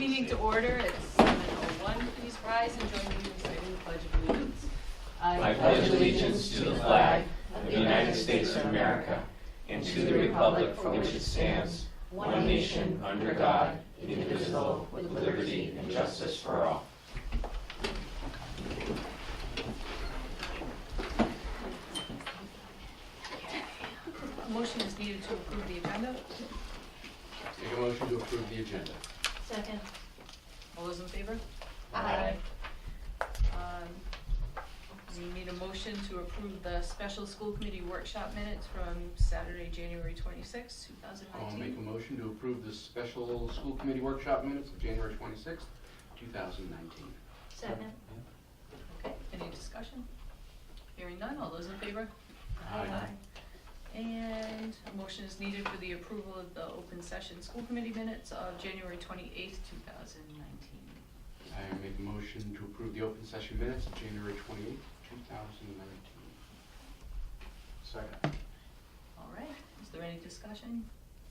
meeting to order at 7:01. Please rise and join me in reciting the Pledge of Allegiance. I pledge allegiance to the flag of the United States of America and to the republic for which it stands, one nation, under God, indivisible, with liberty and justice for all. A motion is needed to approve the agenda. Make a motion to approve the agenda. Second. All those in favor? Aye. We need a motion to approve the special school committee workshop minutes from Saturday, January 26, I'll 2019. make a motion to approve the special school committee workshop minutes of January 26th, 2019. Second. Okay, any discussion? Hearing none, all those in favor? Aye. And a motion is needed for the approval of the open session school committee minutes of January 28th, 2019. I make a motion to approve the open session minutes of January 28th, 2019. Second. All right, is there any discussion?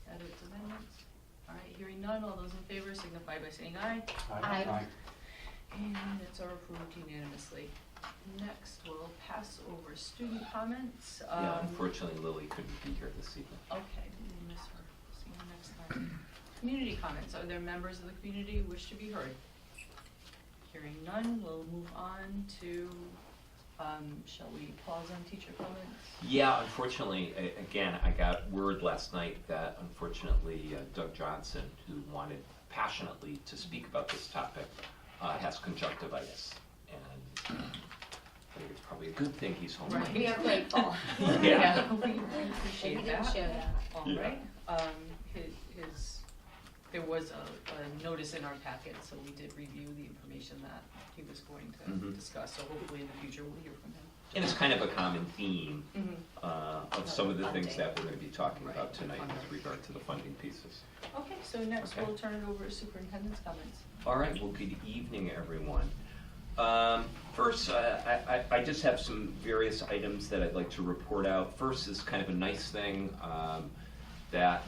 Edits, amendments? All right, hearing none, all those in favor signify by saying aye. Aye. And it's approved unanimously. Next, we'll pass over student comments. Yeah, unfortunately Lily couldn't be here this evening. Okay, we'll miss her. See you next time. Community comments. Are there members of the community who wish to be heard? Hearing none, we'll move on to, shall we pause on teacher comments? Yeah, unfortunately, again, I got word last night that unfortunately Doug Johnson, who wanted passionately to speak about this topic, has conjunctivitis. And I think it's probably a good thing he's home. Right. We are grateful. Yeah. We appreciate We that. didn't share that. All Yeah. right, there was a notice in our packet, so we did review the information that he was going to Mhm. discuss, so hopefully in the future we'll hear from him. And it's kind of a common theme Mhm. of some of the things Funding. that we're going to be talking Right, about tonight funding. with regard to the funding pieces. Okay, so next Okay. we'll turn it over to superintendent's comments. All right, well, good evening, everyone. First, I just have some various items that I'd like to report out. First is kind of a nice thing that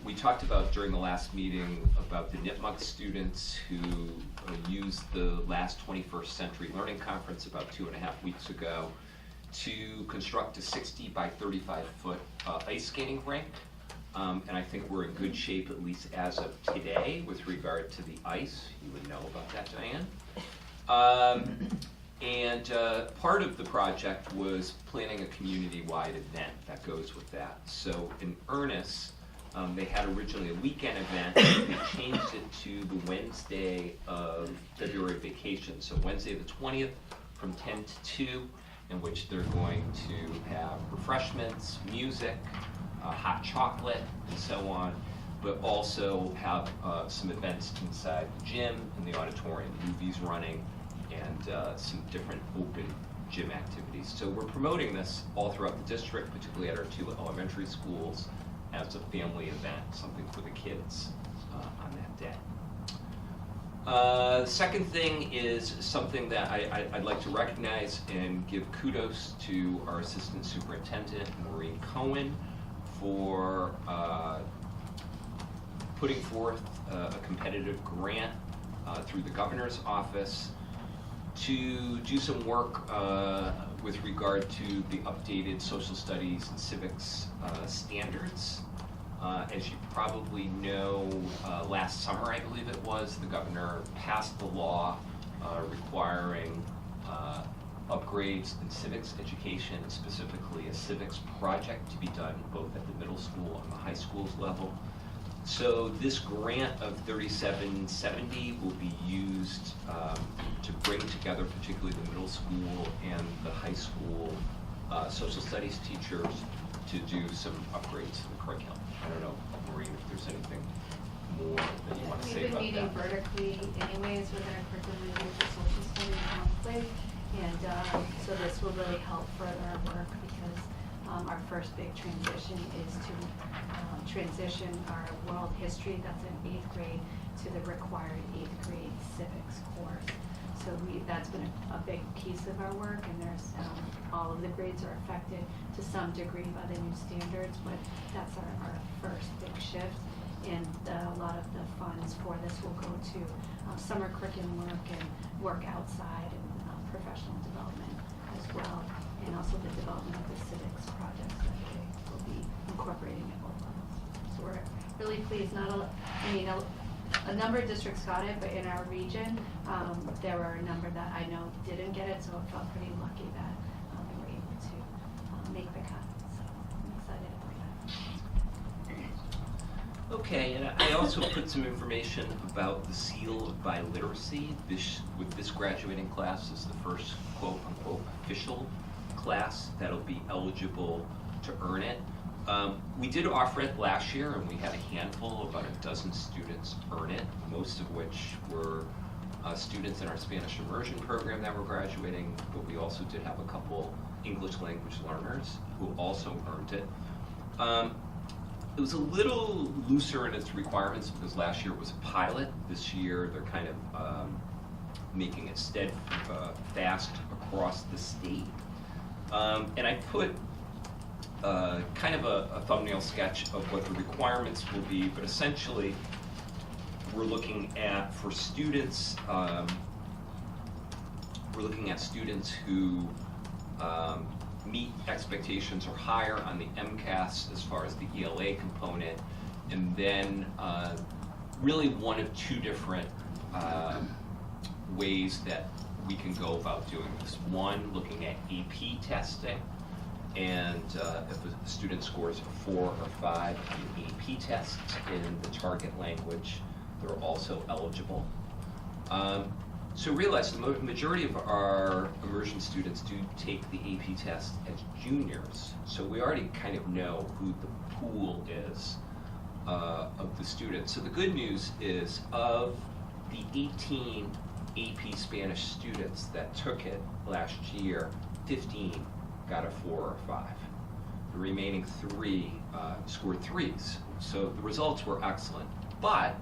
we talked about during the last meeting about the Nipmuc students who used the last 21st Century Learning Conference about 2.5 weeks ago to construct a 60 by 35 foot ice skating rink. And I think we're in good shape, at least as of today, with regard to the ice. You would know about that, Diane. And part of the project was planning a community-wide event that goes with that. So in earnest, they had originally a weekend event. They changed it to the Wednesday of February vacation. So Wednesday the 20th from 10 to 2, in which they're going to have refreshments, music, hot chocolate, and so on, but also have some events inside the gym and the auditorium, movies running, and some different open gym activities. So we're promoting this all throughout the district, particularly at our 2 elementary schools, as a family event, something for the kids on that day. The second thing is something that I'd like to recognize and give kudos to our Assistant Superintendent, Maureen Cohen, for putting forth a competitive grant through the governor's office to do some work with regard to the updated social studies and civics standards. As you probably know, last summer, I believe it was, the governor passed the law requiring upgrades in civics education, and specifically a civics project to be done both at the middle school and the high schools level. So this grant of $3770 will be used to bring together particularly the middle school and the high school social studies teachers to do some upgrades to the curriculum. I don't know, Maureen, if there's anything more that you want to say about that. We've been meeting vertically anyways with our curriculum review for social studies monthly, and so this will really help further our work because our first big transition is to transition our world history that's in 8th grade to the required 8th grade civics course. So that's been a big piece of our work, and there's all of the grades are affected to some degree by the new standards, but that's our first big shift. and a lot of the funds for this will go to summer curriculum work and work outside and professional development as well, and also the development of the civics projects that they will be incorporating at both levels. So we're really pleased. A number of districts got it, but in our region, there were a number that I know didn't get it, so I felt pretty lucky that we were able to make the cut. So I'm excited about that. Okay, and I also put some information about the seal of biliteracy. With this graduating class is the first quote-unquote official class that'll be eligible to earn it. We did offer it last year, and we had a handful, about a dozen students earn it, most of which were students in our Spanish immersion program that were graduating, but we also did have a couple English language learners who also earned it. It was a little looser in its requirements because last year it was a pilot. This year they're kind of making it fast across the state. And I put kind of a thumbnail sketch of what the requirements will be, but essentially we're looking at, for students, who meet expectations or higher on the MCAS as far as the ELA component, and then really one of two different ways that we can go about doing this. One, looking at AP testing, and if a student scores a 4 or 5 on the AP tests in the target language, they're also eligible. So realize the majority of our immersion students do take the AP test as juniors, so we already kind of know who the pool is of the students. So the good news is, of the 18 AP Spanish students that took it last year, 15 got a 4 or 5. The remaining 3 scored 3s, so the results were excellent. But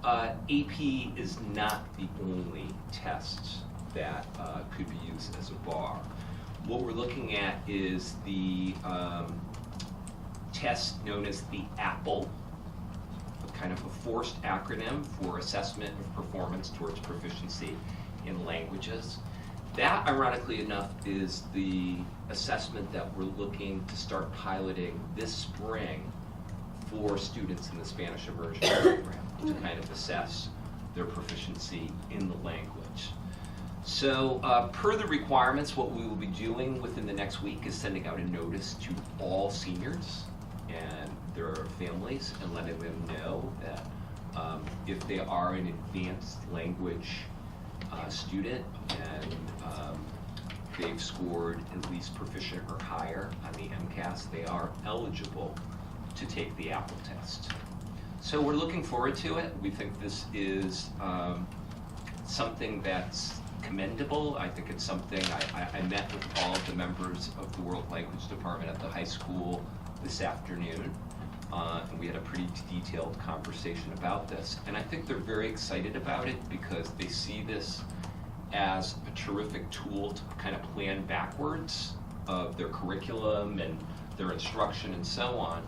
AP is not the only test that could be used as a bar. What we're looking at is the test known as the APPLE, kind of a forced acronym for Assessment of Performance Towards Proficiency in Languages. That, ironically enough, is the assessment that we're looking to start piloting this spring for students in the Spanish immersion program to kind of assess their proficiency in the language. So per the requirements, what we will be doing within the next week is sending out a notice to all seniors and their families and letting them know that if they are an advanced language student and they've scored at least proficient or higher on the MCAS, they are eligible to take the APPLE test. So we're looking forward to it. We think this is something that's commendable. I think it's something, I met with all of the members of the World Language Department at the high school this afternoon, and we had a pretty detailed conversation about this. And I think they're very excited about it because they see this as a terrific tool to kind of plan backwards of their curriculum and their instruction and so on.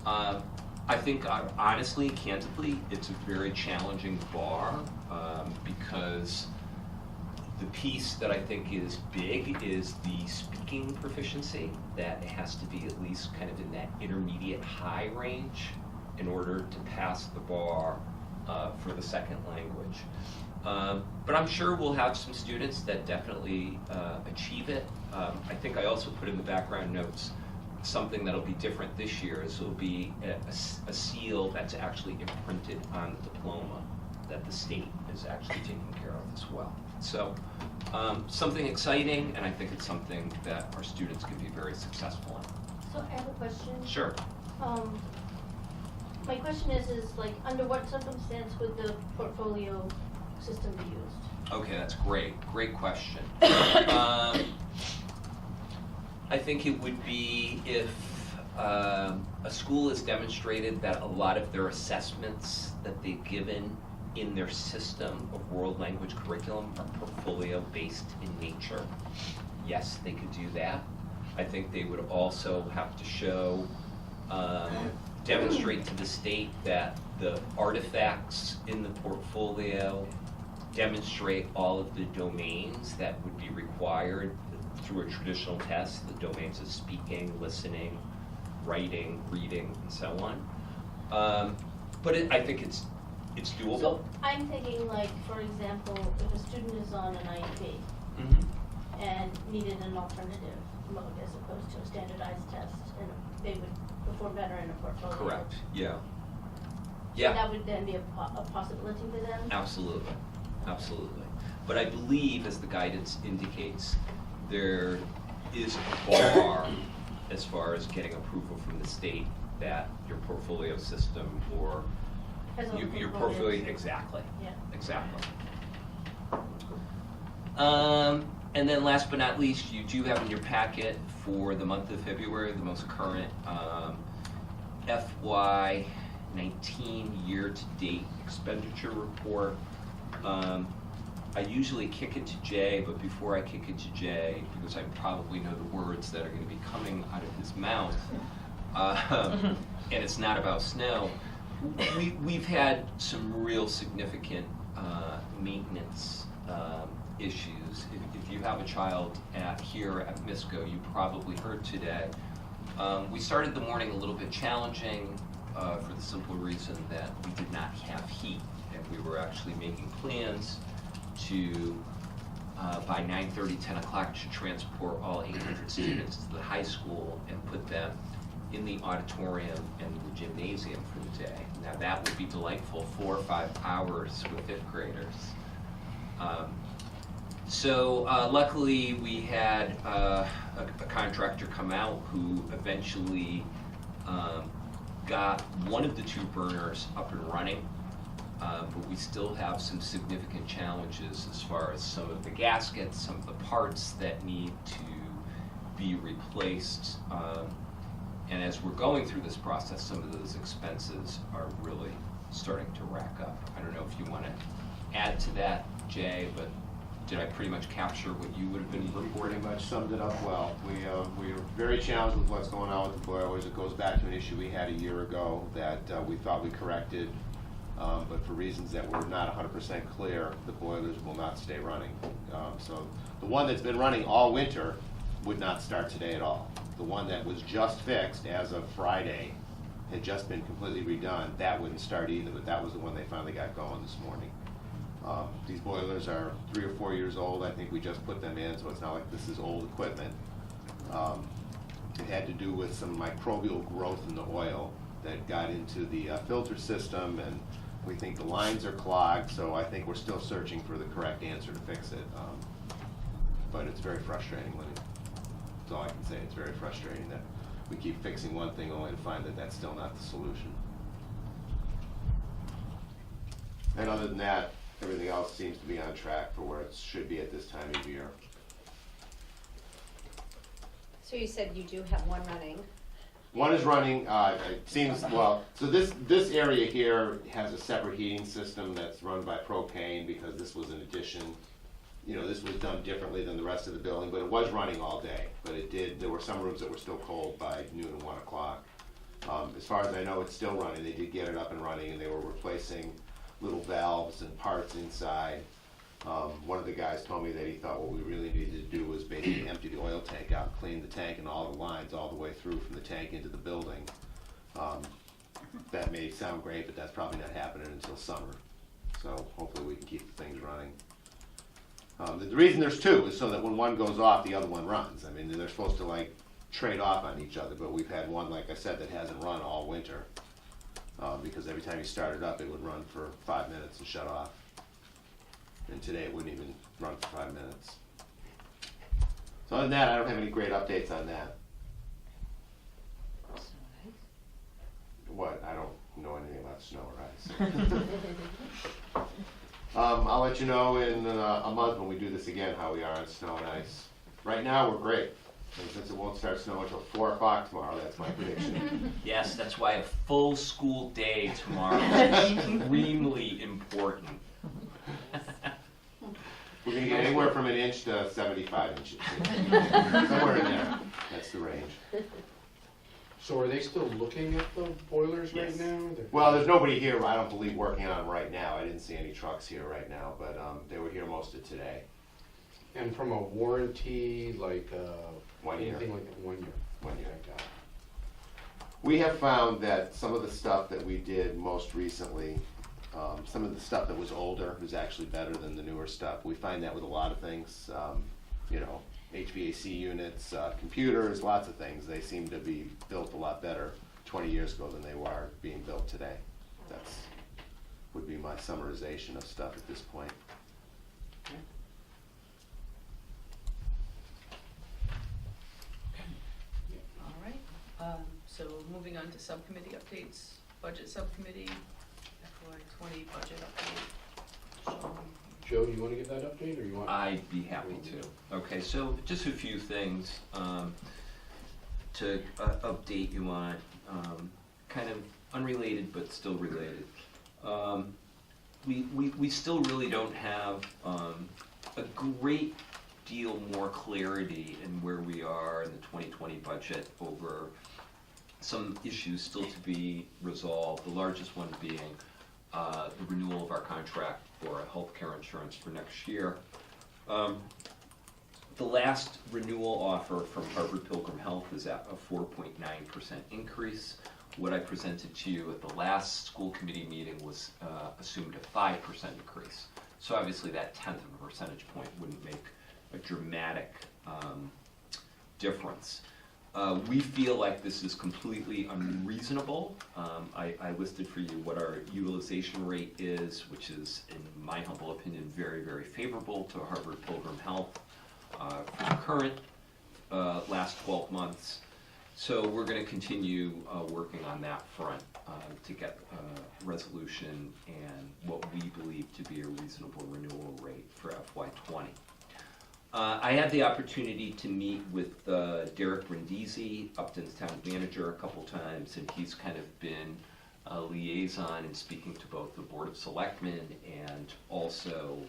I think, honestly, candidly, it's a very challenging bar because the piece that I think is big is the speaking proficiency, that it has to be at least kind of in that intermediate high range in order to pass the bar for the second language. But I'm sure we'll have some students that definitely achieve it. I think I also put in the background notes something that'll be different this year is it'll be a seal that's actually imprinted on the diploma that the state is actually taking care of as well. So something exciting, and I think it's something that our students can be very successful in. So I have a question. Sure. My question is like, under what circumstance would the portfolio system be used? Okay, that's great. Great question. I think it would be if a school has demonstrated that a lot of their assessments that they've given in their system of world language curriculum are portfolio based in nature. Yes, they could do that. I think they would also have to show demonstrate to the state that the artifacts in the portfolio demonstrate all of the domains that would be required through a traditional test, the domains of speaking, listening, writing, reading, and so on. But I think it's doable. So I'm thinking like, for example, if a student is on an IEP Mhm. and needed an alternative mode as opposed to a standardized test, and they would perform better in a portfolio. Correct, yeah. So Yeah. that would then be a possibility for them? Absolutely, absolutely. But I believe, as the guidance indicates, there is a bar as far as getting approval from the state that your portfolio system or Has all the your components. portfolio, exactly, Yeah. exactly. And then last but not least, you do have in your packet for the month of February, the most current FY 19 year-to-date expenditure report. I usually kick it to Jay, but before I kick it to Jay, because I probably know the words that are going to be coming out of his mouth, and it's not about snow, we've had some real significant maintenance issues. If you have a child here at MISCO, you probably heard today. We started the morning a little bit challenging for the simple reason that we did not have heat, and we were actually making plans to, by 9:30, 10 o'clock, to transport all 800 students to the high school and put them in the auditorium and the gymnasium for the day. Now that would be delightful, 4 or 5 hours with 5th graders. So luckily we had a contractor come out who eventually got one of the 2 burners up and running, but we still have some significant challenges as far as some of the gaskets, some of the parts that need to be replaced. And as we're going through this process, some of those expenses are really starting to rack up. I don't know if you want to add to that, Jay, but did I pretty much capture what you would have been You reporting? pretty much summed it up well. We are very challenged with what's going on with the boilers. It goes back to an issue we had a year ago that we thought we corrected, but for reasons that were not 100% clear, the boilers will not stay running. So the one that's been running all winter would not start today at all. The one that was just fixed as of Friday had just been completely redone. That wouldn't start either, but that was the one they finally got going this morning. These boilers are 3 or 4 years old. I think we just put them in, so it's not like this is old equipment. It had to do with some microbial growth in the oil that got into the filter system, and we think the lines are clogged, so I think we're still searching for the correct answer to fix it. But it's very frustrating, Lenny. That's all I can say. It's very frustrating that we keep fixing one thing only to find that that's still not the solution. And other than that, everything else seems to be on track for where it should be at this time of year. So you said you do have one running. One is running, it seems, well, so this area here has a separate heating system that's run by propane because this was an addition. You know, this was done differently than the rest of the building, but it was running all day. But there were some rooms that were still cold by noon and 1 o'clock. As far as I know, it's still running. They did get it up and running, and they were replacing little valves and parts inside. One of the guys told me that he thought what we really needed to do was basically empty the oil tank out, clean the tank and all the lines all the way through from the tank into the building. That may sound great, but that's probably not happening until summer. So hopefully we can keep the things running. The reason there's 2 is so that when one goes off, the other one runs. I mean, they're supposed to like trade off on each other, but we've had one, like I said, that hasn't run all winter. Because every time you start it up, it would run for 5 minutes and shut off. And today it wouldn't even run for 5 minutes. So other than that, I don't have any great updates on that. What? I don't know anything about snow or ice. I'll let you know in a month when we do this again how we are on snow and ice. Right now, we're great. And since it won't start snowing until 4 o'clock tomorrow, that's my prediction. Yes, that's why a full school day tomorrow is extremely important. We're gonna get anywhere from an inch to 75 inches. Somewhere in there. That's the range. So are they still looking at the boilers right Yes. now? Well, there's nobody here, I don't believe, working on them right now. I didn't see any trucks here right now, but they were here most of today. And from a warranty, like, 1 year. anything like that, 1 year? 1 year. Okay, got it. We have found that some of the stuff that we did most recently, some of the stuff that was older was actually better than the newer stuff. We find that with a lot of things, you know, HVAC units, computers, lots of things. They seem to be built a lot better 20 years ago than they were being built today. That's, would be my summarization of stuff at this point. All right, so moving on to subcommittee updates, budget subcommittee, FY '20 budget update. Sean? Joe, do you wanna give that update, or you want? I'd be happy to. Okay, so just a few things to update you on, kind of unrelated but still related. We still really don't have a great deal more clarity in where we are in the 2020 budget over some issues still to be resolved, the largest one being the renewal of our contract for healthcare insurance for next year. The last renewal offer from Harvard Pilgrim Health is at a 4.9% increase. What I presented to you at the last school committee meeting was assumed a 5% increase. So obviously that 1/10 of a percentage point wouldn't make a dramatic difference. We feel like this is completely unreasonable. I listed for you what our utilization rate is, which is, in my humble opinion, very, very favorable to Harvard Pilgrim Health for the current last 12 months. So we're going to continue working on that front to get a resolution and what we believe to be a reasonable renewal rate for FY20. I had the opportunity to meet with Derek Brindisi, Upton's town manager, a couple times, and he's kind of been a liaison in speaking to both the Board of Selectmen and also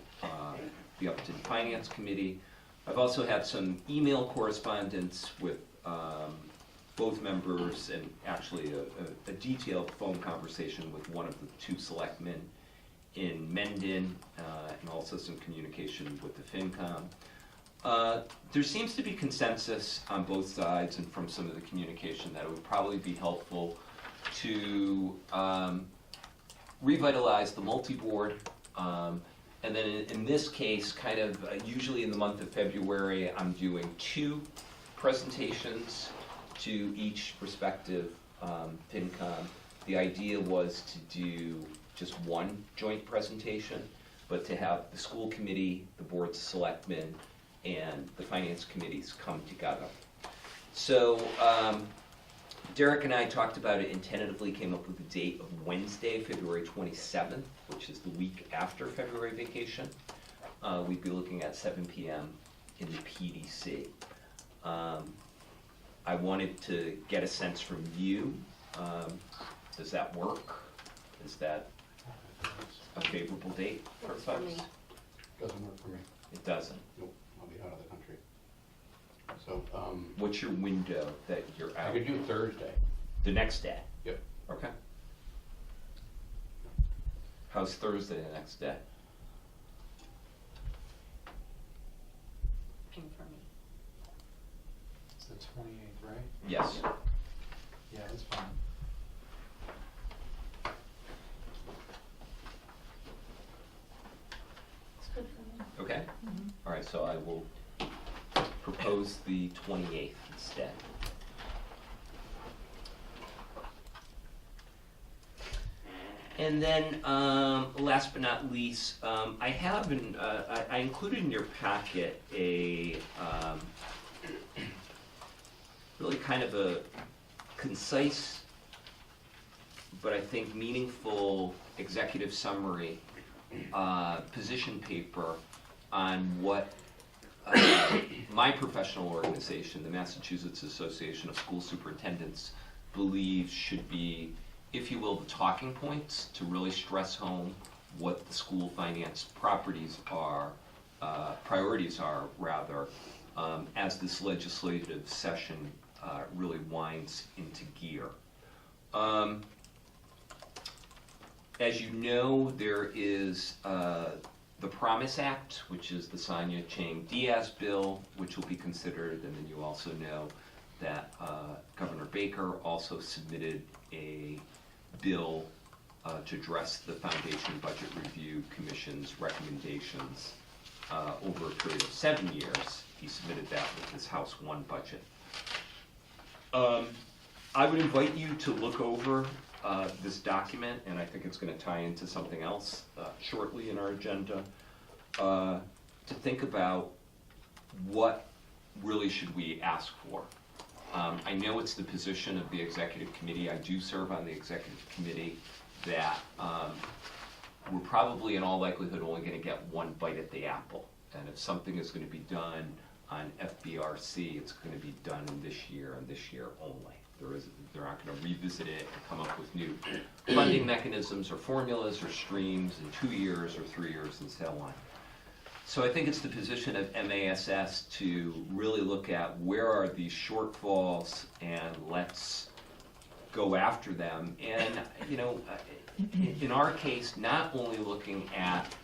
the Upton Finance Committee. I've also had some email correspondence with both members, and actually a detailed phone conversation with one of the two selectmen in Mendon, and also some communication with the FinCom. There seems to be consensus on both sides and from some of the communication that it would probably be helpful to revitalize the multi-board. And then in this case, kind of usually in the month of February, I'm doing 2 presentations to each respective FinCom. The idea was to do just 1 joint presentation, but to have the school committee, the board's selectmen, and the finance committees come together. So Derek and I talked about it and tentatively came up with the date of Wednesday, February 27th, which is the week after February vacation. We'd be looking at 7 p.m. in the PDC. I wanted to get a sense from you. Does that work? Is that a favorable date for Works for folks? me. Doesn't work for me. It doesn't. Nope, I'll be out of the country. So, What's your window that you're I out? could do Thursday. The next day? Yep. Okay. How's Thursday the next day? Ping for me. It's the 28th, right? Yes. Yeah, that's fine. It's good for me. Okay. All right, so I will propose the 28th instead. And then, last but not least, I have I included in your packet a really kind of a concise, but I think meaningful executive summary, position paper on what my professional organization, the Massachusetts Association of School Superintendents, believes should be, if you will, the talking points to really stress home what the school finance priorities are, as this legislative session really winds into gear. As you know, there is the Promise Act, which is the Sonia Chang Diaz bill, which will be considered, and then you also know that Governor Baker also submitted a bill to address the Foundation Budget Review Commission's recommendations over a period of 7 years. He submitted that with his House 1 budget. I would invite you to look over this document, and I think it's going to tie into something else shortly in our agenda, to think about what really should we ask for. I know it's the position of the executive committee, I do serve on the executive committee, that we're probably in all likelihood only going to get one bite at the apple. And if something is going to be done on FBRC, it's going to be done in this year and this year only. They're not going to revisit it and come up with new funding mechanisms or formulas or streams in 2 years or 3 years and so on. So I think it's the position of MASS to really look at where are these shortfalls and let's go after them. And, you know, in our case, not only looking at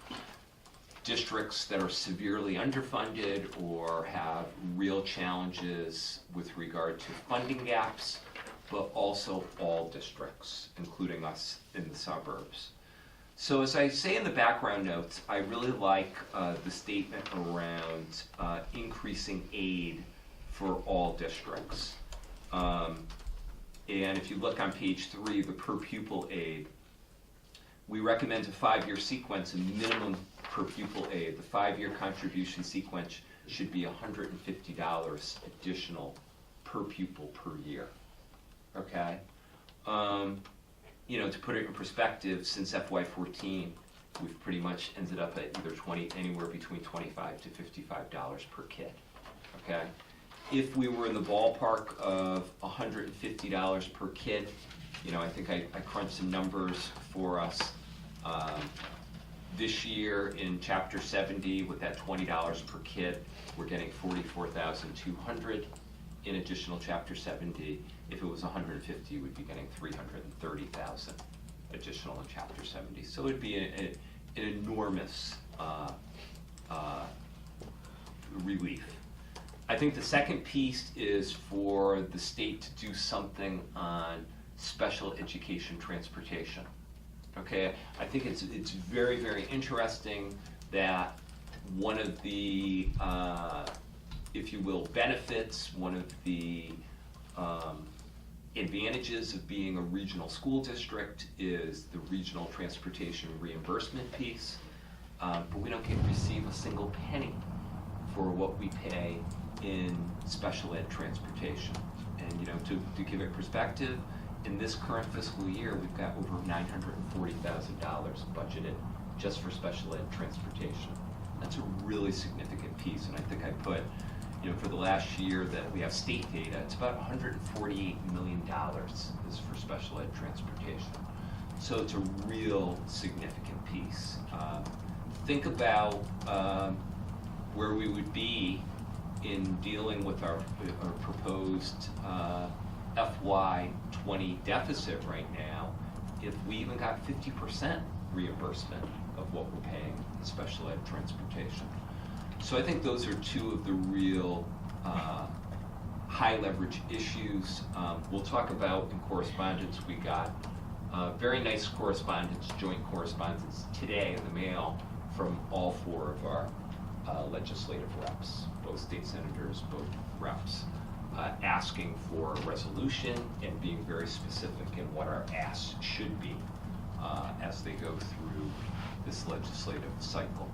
districts that are severely underfunded or have real challenges with regard to funding gaps, but also all districts, including us in the suburbs. So as I say in the background notes, I really like the statement around increasing aid for all districts. And if you look on page 3, the per pupil aid, we recommend a 5-year sequence, a minimum per pupil aid. The 5-year contribution sequence should be $150 additional per pupil per year. Okay? You know, to put it in perspective, since FY14, we've pretty much ended up at either anywhere between $25 to $55 per kid. Okay? If we were in the ballpark of $150 per kid, you know, I think I crunched some numbers for us. This year in Chapter 70, with that $20 per kid, we're getting $44,200 in additional Chapter 70. If it was $150, we'd be getting $330,000 additional in Chapter 70. So it would be an enormous relief. I think the second piece is for the state to do something on special education transportation. Okay, I think it's very, very interesting that one of the, if you will, benefits, one of the advantages of being a regional school district is the regional transportation reimbursement piece, but we don't receive a single penny for what we pay in special ed transportation. And you know, to give it perspective, in this current fiscal year, we've got over $940,000 budgeted just for special ed transportation. That's a really significant piece, and I think I put, you know, for the last year that we have state data, it's about $148 million is for special ed transportation. So it's a real significant piece. Think about where we would be in dealing with our proposed FY20 deficit right now if we even got 50% reimbursement of what we're paying in special ed transportation. So I think those are two of the real high leverage issues. We'll talk about in correspondence, we got very nice correspondence, joint correspondence today in the mail from all 4 of our legislative reps, both state senators, both reps, asking for a resolution and being very specific in what our asks should be as they go through this legislative cycle.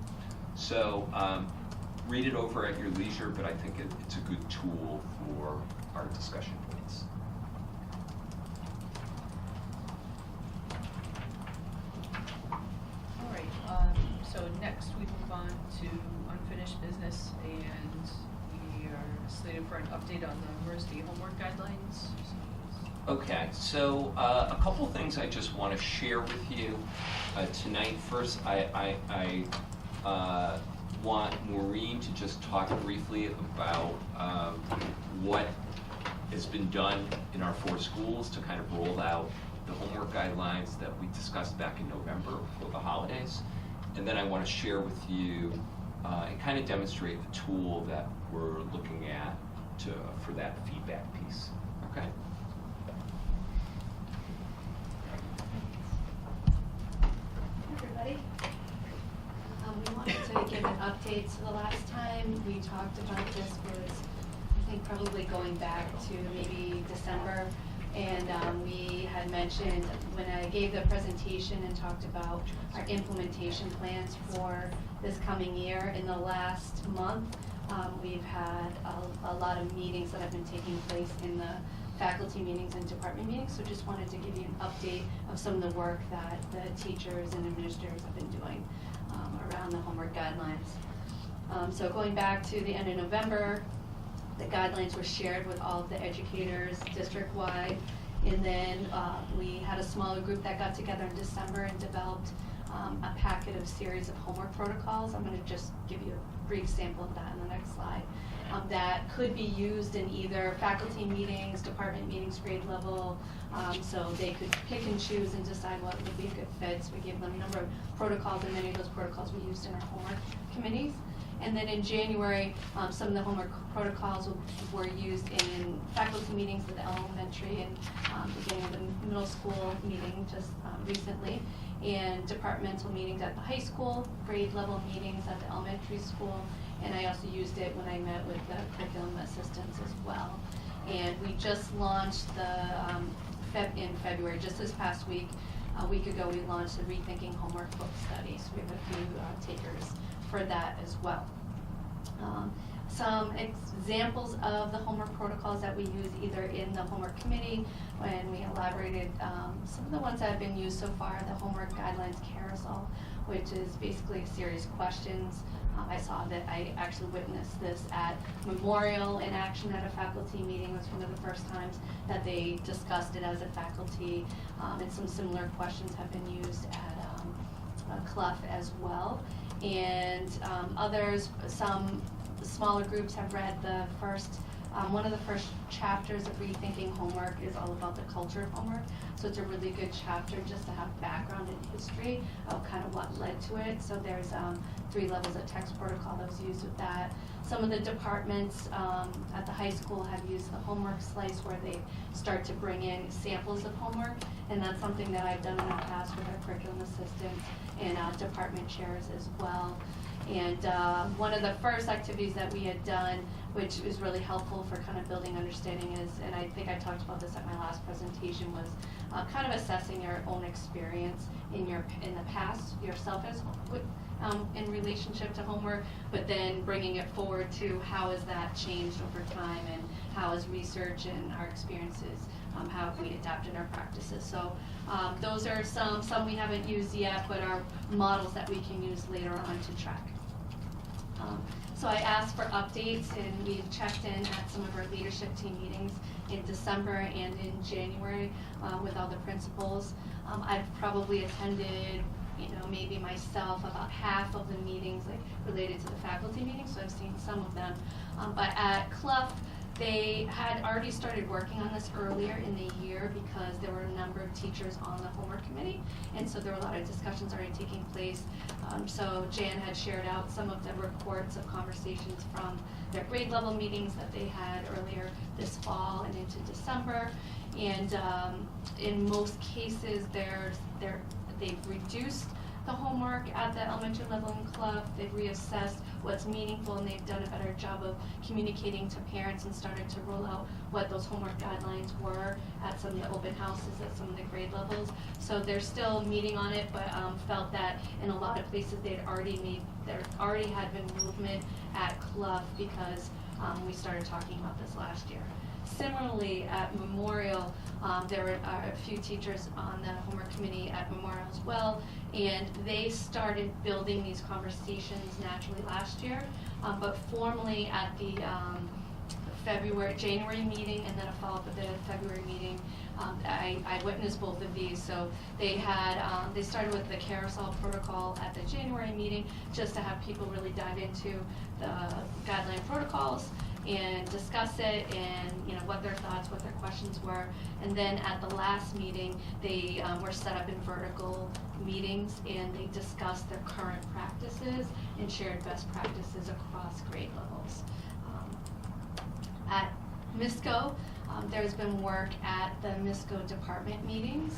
So read it over at your leisure, but I think it's a good tool for our discussion points. All right, so next we move on to unfinished business, and we are slated for an update on the University homework guidelines. Okay, so a couple things I just want to share with you tonight. First, I want Maureen to just talk briefly about what has been done in our 4 schools to kind of roll out the homework guidelines that we discussed back in November for the holidays. And then I want to share with you and kind of demonstrate the tool that we're looking at for that feedback piece. Okay? Everybody. We wanted to give an update. So the last time we talked about this was, I think, probably going back to maybe December. And we had mentioned, when I gave the presentation and talked about our implementation plans for this coming year, in the last month, we've had a lot of meetings that have been taking place in the faculty meetings and department meetings. So just wanted to give you an update of some of the work that the teachers and administrators have been doing around the homework guidelines. So going back to the end of November, the guidelines were shared with all of the educators district-wide. And then we had a smaller group that got together in December and developed a packet of series of homework protocols. I'm going to just give you a brief sample of that in the next slide. That could be used in either faculty meetings, department meetings, grade level, so they could pick and choose and decide what would be a good fit. So we gave them a number of protocols, and many of those protocols we used in our homework committees. And then in January, some of the homework protocols were used in faculty meetings at the elementary and beginning of the middle school meeting just recently, and departmental meetings at the high school, grade level meetings at the elementary school, and I also used it when I met with the curriculum assistants as well. And we just launched in February, just this past week, a week ago, we launched the Rethinking Homework book study. So we have a few takers for that as well. Some examples of the homework protocols that we use either in the homework committee when we elaborated some of the ones that have been used so far, the homework guidelines carousel, which is basically a series of questions. I saw that I actually witnessed this at Memorial in action at a faculty meeting. It was one of the first times that they discussed it as a faculty, and some similar questions have been used at Clough as well. And others, some smaller groups have read the first, one of the first chapters of Rethinking Homework is all about the culture of homework. So it's a really good chapter just to have background and history of kind of what led to it. So there's 3 levels of text protocol that was used with that. Some of the departments at the high school have used the homework slice where they start to bring in samples of homework. And that's something that I've done in the past with our curriculum assistants and department chairs as well. And one of the first activities that we had done, which was really helpful for kind of building understanding is, and I think I talked about this at my last presentation, was kind of assessing your own experience in the past, yourself as in relationship to homework, but then bringing it forward to how has that changed over time and how has research and our experiences, how have we adapted our practices. So those are some we haven't used yet, but are models that we can use later on to track. So I asked for updates, and we've checked in at some of our leadership team meetings in December and in January with all the principals. I've probably attended, maybe myself, about half of the meetings related to the faculty meetings, so I've seen some of them. But at Clough, they had already started working on this earlier in the year because there were a number of teachers on the homework committee, and so there were a lot of discussions already taking place. So Jan had shared out some of the reports of conversations from their grade level meetings that they had earlier this fall and into December. And in most cases, they've reduced the homework at the elementary level in Clough. They've reassessed what's meaningful, and they've done a better job of communicating to parents and started to roll out what those homework guidelines were at some of the open houses at some of the grade levels. So they're still meeting on it, but felt that in a lot of places there already had been movement at Clough because we started talking about this last year. Similarly, at Memorial, there were a few teachers on the homework committee at Memorial as well, and they started building these conversations naturally last year, but formally at the January meeting and then a follow-up at the February meeting, I witnessed both of these. So they started with the carousel protocol at the January meeting just to have people really dive into the guideline protocols. and discuss it and, you know, what their thoughts, what their questions were. And then at the last meeting, they were set up in vertical meetings and they discussed their current practices and shared best practices across grade levels. At MISCO, there's been work at the MISCO department meetings.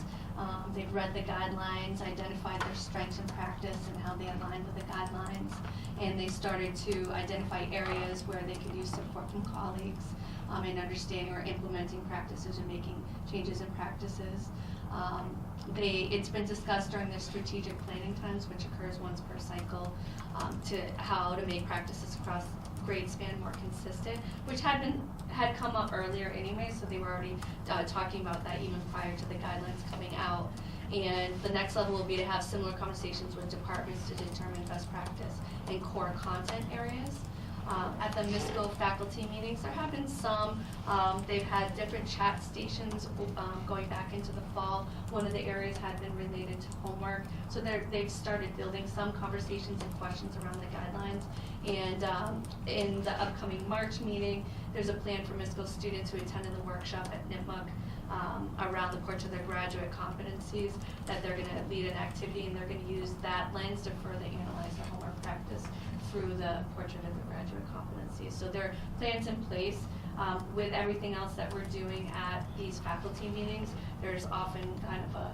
They've read the guidelines, identified their strengths in practice and how they align with the guidelines. And they started to identify areas where they could use support from colleagues in understanding or implementing practices or making changes in practices. It's been discussed during the strategic planning times, which occurs once per cycle, to how to make practices across grade span more consistent, which had come up earlier anyway, so they were already talking about that even prior to the guidelines coming out. And the next level will be to have similar conversations with departments to determine best practice in core content areas. At the MISCO faculty meetings, there have been some, they've had different chat stations going back into the fall. One of the areas had been related to homework. So they've started building some conversations and questions around the guidelines. And in the upcoming March meeting, there's a plan for MISCO students who attended the workshop at NIPMUC around the Portrait of their graduate competencies, that they're going to lead an activity and they're going to use that lens to further analyze their homework practice through the Portrait of the graduate competencies. So there are plans in place. With everything else that we're doing at these faculty meetings, there's often kind of a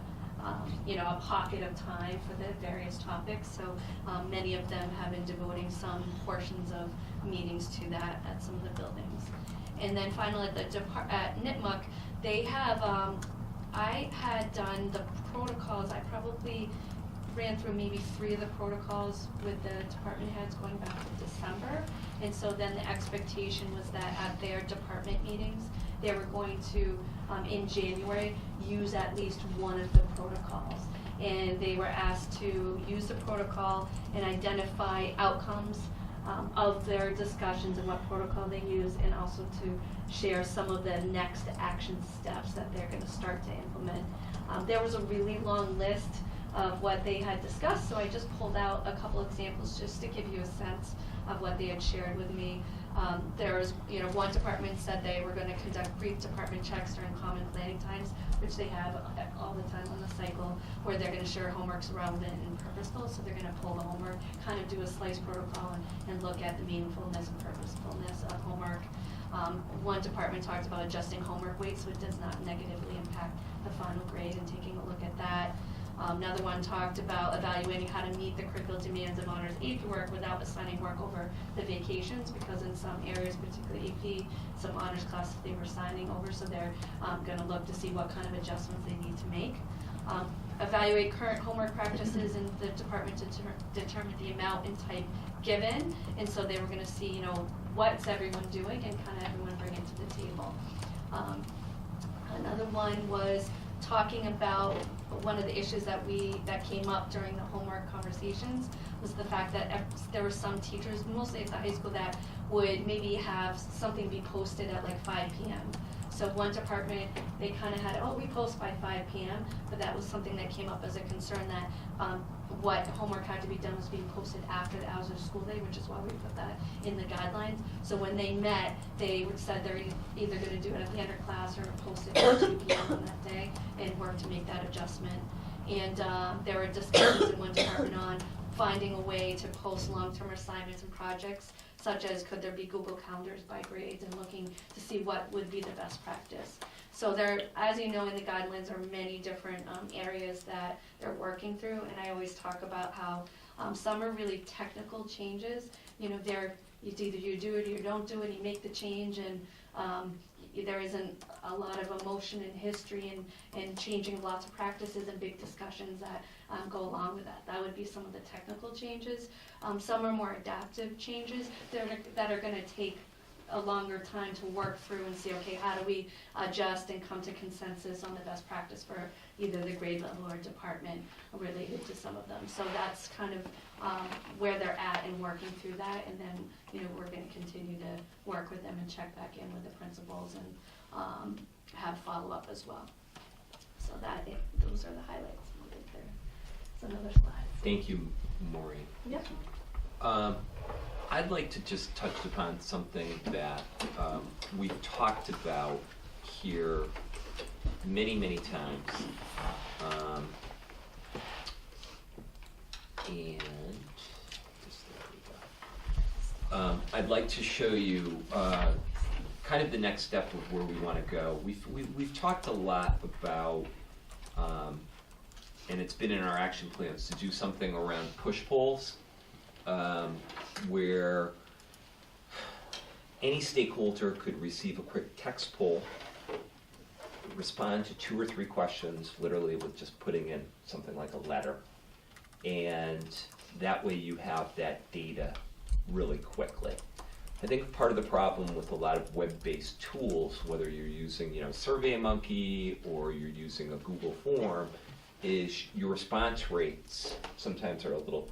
pocket of time for the various topics. So many of them have been devoting some portions of meetings to that at some of the buildings. And then finally at NIPMUC, they have, I had done the protocols. I probably ran through maybe 3 of the protocols with the department heads going back to December. And so then the expectation was that at their department meetings, they were going to, in January, use at least one of the protocols. And they were asked to use the protocol and identify outcomes of their discussions and what protocol they use, and also to share some of the next action steps that they're going to start to implement. There was a really long list of what they had discussed, so I just pulled out a couple examples just to give you a sense of what they had shared with me. There was, one department said they were going to conduct brief department checks during common planning times, which they have all the time on the cycle, where they're going to share homeworks relevant and purposeful. So they're going to pull the homework, kind of do a slice protocol, and look at the meaningfulness and purposefulness of homework. One department talked about adjusting homework weight so it does not negatively impact the final grade, and taking a look at that. Another one talked about evaluating how to meet the curricular demands of honors AP work without assigning work over the vacations, because in some areas, particularly AP, some honors classes they were signing over, so they're going to look to see what kind of adjustments they need to make. Evaluate current homework practices in the department to determine the amount and type given, and so they were going to see, what's everyone doing, and kind of everyone bring it to the table. Another one was talking about one of the issues that came up during the homework conversations was the fact that there were some teachers, mostly at the high school, that would maybe have something be posted at like 5 p.m. So one department, they kind of had, we post by 5 p.m., but that was something that came up as a concern, that what homework had to be done was being posted after the hours of school day, which is why we put that in the guidelines. So when they met, they said they're either going to do it at the end of class or post it at 2 p.m. on that day, and work to make that adjustment. And there were discussions in one department on finding a way to post long-term assignments and projects, such as could there be Google Calendars by grades, and looking to see what would be the best practice. So there, as you know, in the guidelines are many different areas that they're working through, and I always talk about how some are really technical changes. It's either you do it or you don't do it, you make the change, and there isn't a lot of emotion and history and changing lots of practices and big discussions that go along with that. That would be some of the technical changes. Some are more adaptive changes that are going to take a longer time to work through and see, okay, how do we adjust and come to consensus on the best practice for either the grade level or department related to some of them. So that's kind of where they're at and working through that, and then we're going to continue to work with them and check back in with the principals and have follow-up as well. So those are the highlights. I think there's another slide. Thank you, Maureen. Yep. I'd like to just touch upon something that we've talked about here many, many times. And just there we go. I'd like to show you kind of the next step of where we want to go. We've talked a lot about, and it's been in our action plans, to do something around push polls, where any stakeholder could receive a quick text poll, respond to 2 or 3 questions, literally with just putting in something like a letter. And that way you have that data really quickly. I think part of the problem with a lot of web-based tools, whether you're using, SurveyMonkey or you're using a Google form, is your response rates sometimes are a little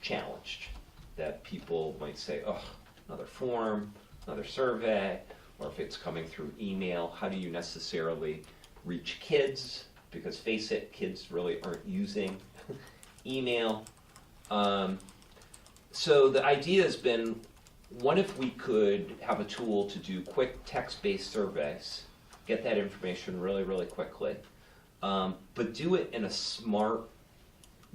challenged. That people might say, oh, another form, another survey, or if it's coming through email, how do you necessarily reach kids? Because face it, kids really aren't using email. So the idea has been, what if we could have a tool to do quick text-based surveys, get that information really, really quickly, but do it in a smart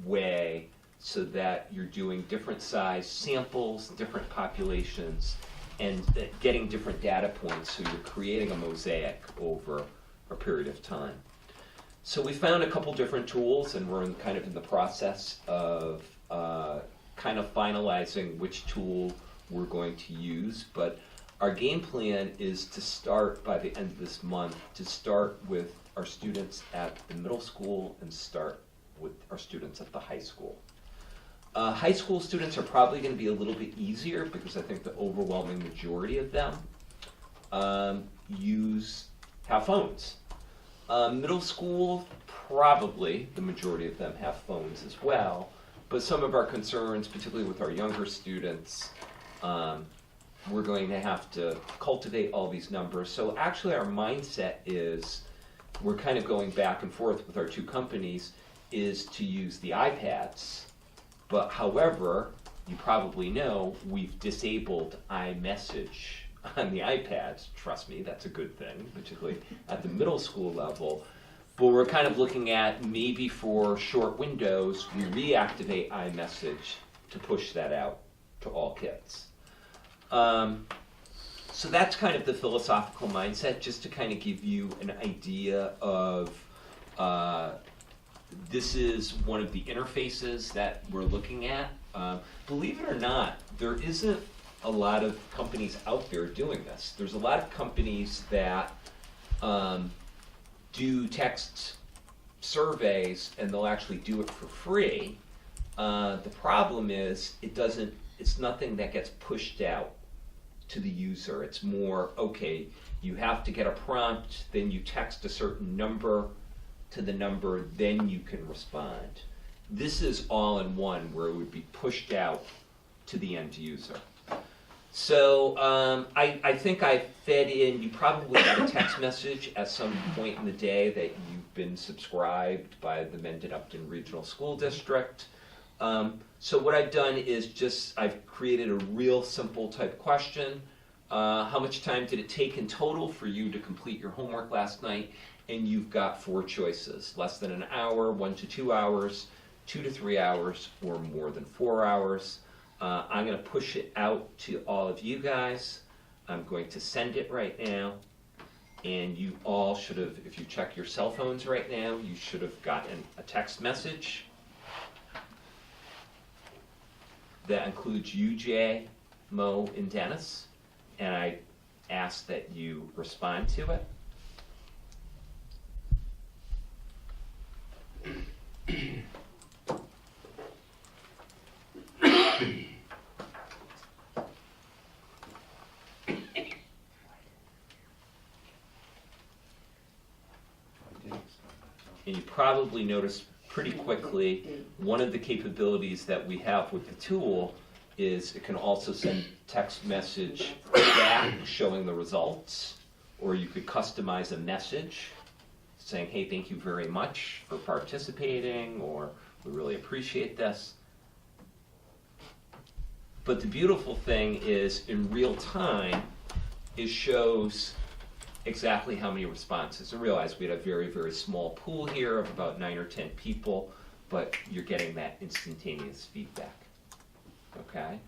way so that you're doing different size samples, different populations, and getting different data points, so you're creating a mosaic over a period of time. So we found a couple different tools, and we're kind of in the process of kind of finalizing which tool we're going to use, but our game plan is to start by the end of this month, to start with our students at the middle school and start with our students at the high school. High school students are probably going to be a little bit easier because I think the overwhelming majority of them have phones. Middle school, probably the majority of them have phones as well, but some of our concerns, particularly with our younger students, we're going to have to cultivate all these numbers. So actually our mindset is, we're kind of going back and forth with our 2 companies, is to use the iPads. But however, you probably know, we've disabled iMessage on the iPads. Trust me, that's a good thing, particularly at the middle school level. But we're kind of looking at, maybe for short windows, we reactivate iMessage to push that out to all kids. So that's kind of the philosophical mindset, just to kind of give you an idea of, this is one of the interfaces that we're looking at. Believe it or not, there isn't a lot of companies out there doing this. There's a lot of companies that do text surveys, and they'll actually do it for free. The problem is, it's nothing that gets pushed out to the user. It's more, okay, you have to get a prompt, then you text a certain number to the number, then you can respond. This is all in one, where it would be pushed out to the end user. So I think I fed in, you probably got a text message at some point in the day that you've been subscribed by the Mendon-Upton Regional School District. So what I've done is I've created a real simple type question. How much time did it take in total for you to complete your homework last night? And you've got 4 choices: less than an hour, 1 to 2 hours, 2 to 3 hours, or more than 4 hours. I'm going to push it out to all of you guys. I'm going to send it right now. And you all should have, if you check your cell phones right now, you should have gotten a text message that includes you, Jay, Mo, and Dennis. And I ask that you respond to it. And you probably noticed pretty quickly, one of the capabilities that we have with the tool is it can also send text message back showing the results, or you could customize a message saying, hey, thank you very much for participating, or we really appreciate this. But the beautiful thing is, in real time, it shows exactly how many responses. And realize we had a very, very small pool here of about 9 or 10 people, but you're getting that instantaneous feedback. Okay?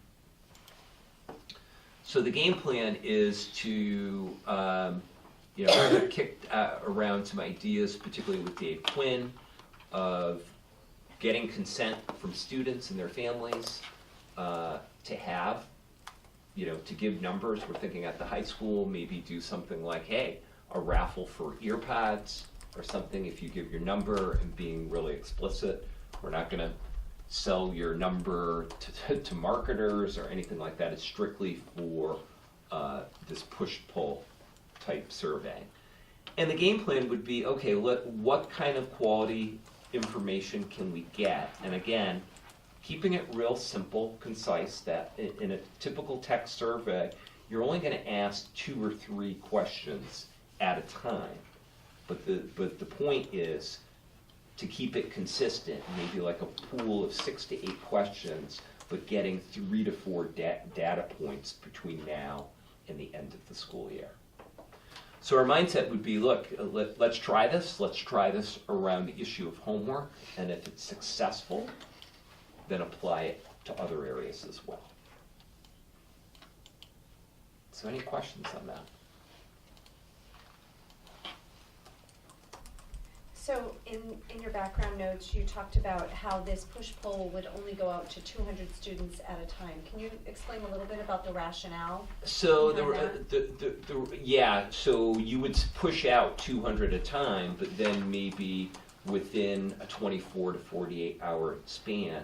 So the game plan is to, I kicked around some ideas, particularly with Dave Quinn, of getting consent from students and their families to have, to give numbers. We're thinking at the high school, maybe do something like, hey, a raffle for ear pods or something if you give your number, and being really explicit. We're not going to sell your number to marketers or anything like that. It's strictly for this push-pull type survey. And the game plan would be, okay, what kind of quality information can we get? And again, keeping it real simple, concise, that in a typical text survey, you're only going to ask 2 or 3 questions at a time. But the point is to keep it consistent, maybe like a pool of 6 to 8 questions, but getting 3 to 4 data points between now and the end of the school year. So our mindset would be, look, let's try this. Let's try this around the issue of homework, and if it's successful, then apply it to other areas as well. So any questions on that? So in your background notes, you talked about how this push-pull would only go out to 200 students at a time. Can you explain a little bit about the rationale? So behind so you would push out 200 at a time, but then maybe within a 24 to 48 hour span,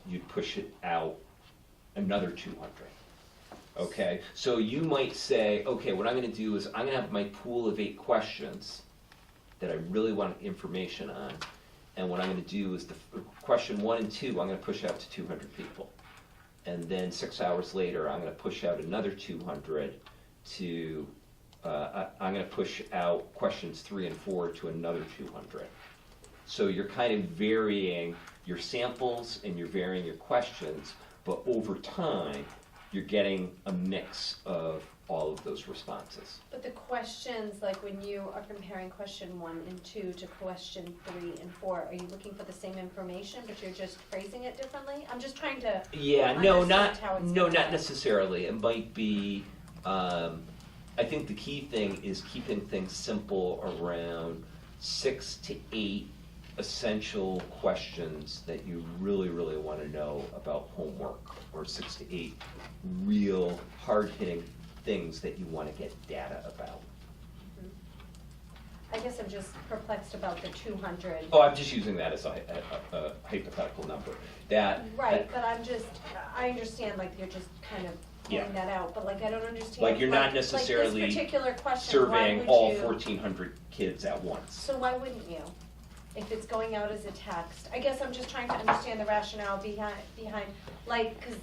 you'd push it out another 200. Okay, so you might say, okay, what I'm going to do is I'm going to have my pool of 8 questions that I really want information on, and what I'm going to do is the question 1 and 2, I'm going to push out to 200 people, and then 6 hours later, I'm going to push out another 200 to. I'm going to push out questions 3 and 4 to another 200. So you're kind of varying your samples and you're varying your questions, but over time, you're getting a mix of all of those responses. But the questions, like when you are comparing question 1 and 2 to question 3 and 4, are you looking for the same information, but you're just phrasing it differently? I'm just trying to understand how it's not gonna necessarily. It might be. I think the key thing is keeping things simple around 6 to 8 essential questions that you really, really want to know about homework, or 6 to 8 real hard-hitting things that you want to get data about. I guess I'm just perplexed about the 200. Oh, I'm just using that as a hypothetical number. Right, but I understand, like, you're just kind of pulling that out, but like, I don't understand. Like, you're not necessarily like this particular question, surveying why would all you, 1,400 kids at once. So why wouldn't you? If it's going out as a text? I guess I'm just trying to understand the rationale behind, like, because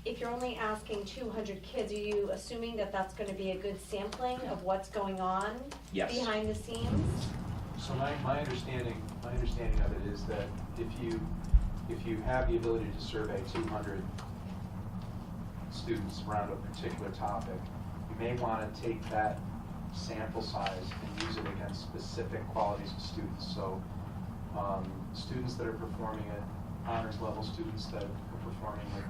if you're only asking 200 kids, are you assuming that that's going to be a good sampling of what's going on behind the scenes? So my understanding of it is that if you have the ability to survey 200 students around a particular topic, you may want to take that sample size and use it against specific qualities of students. So students that are performing at honors level, students that are performing at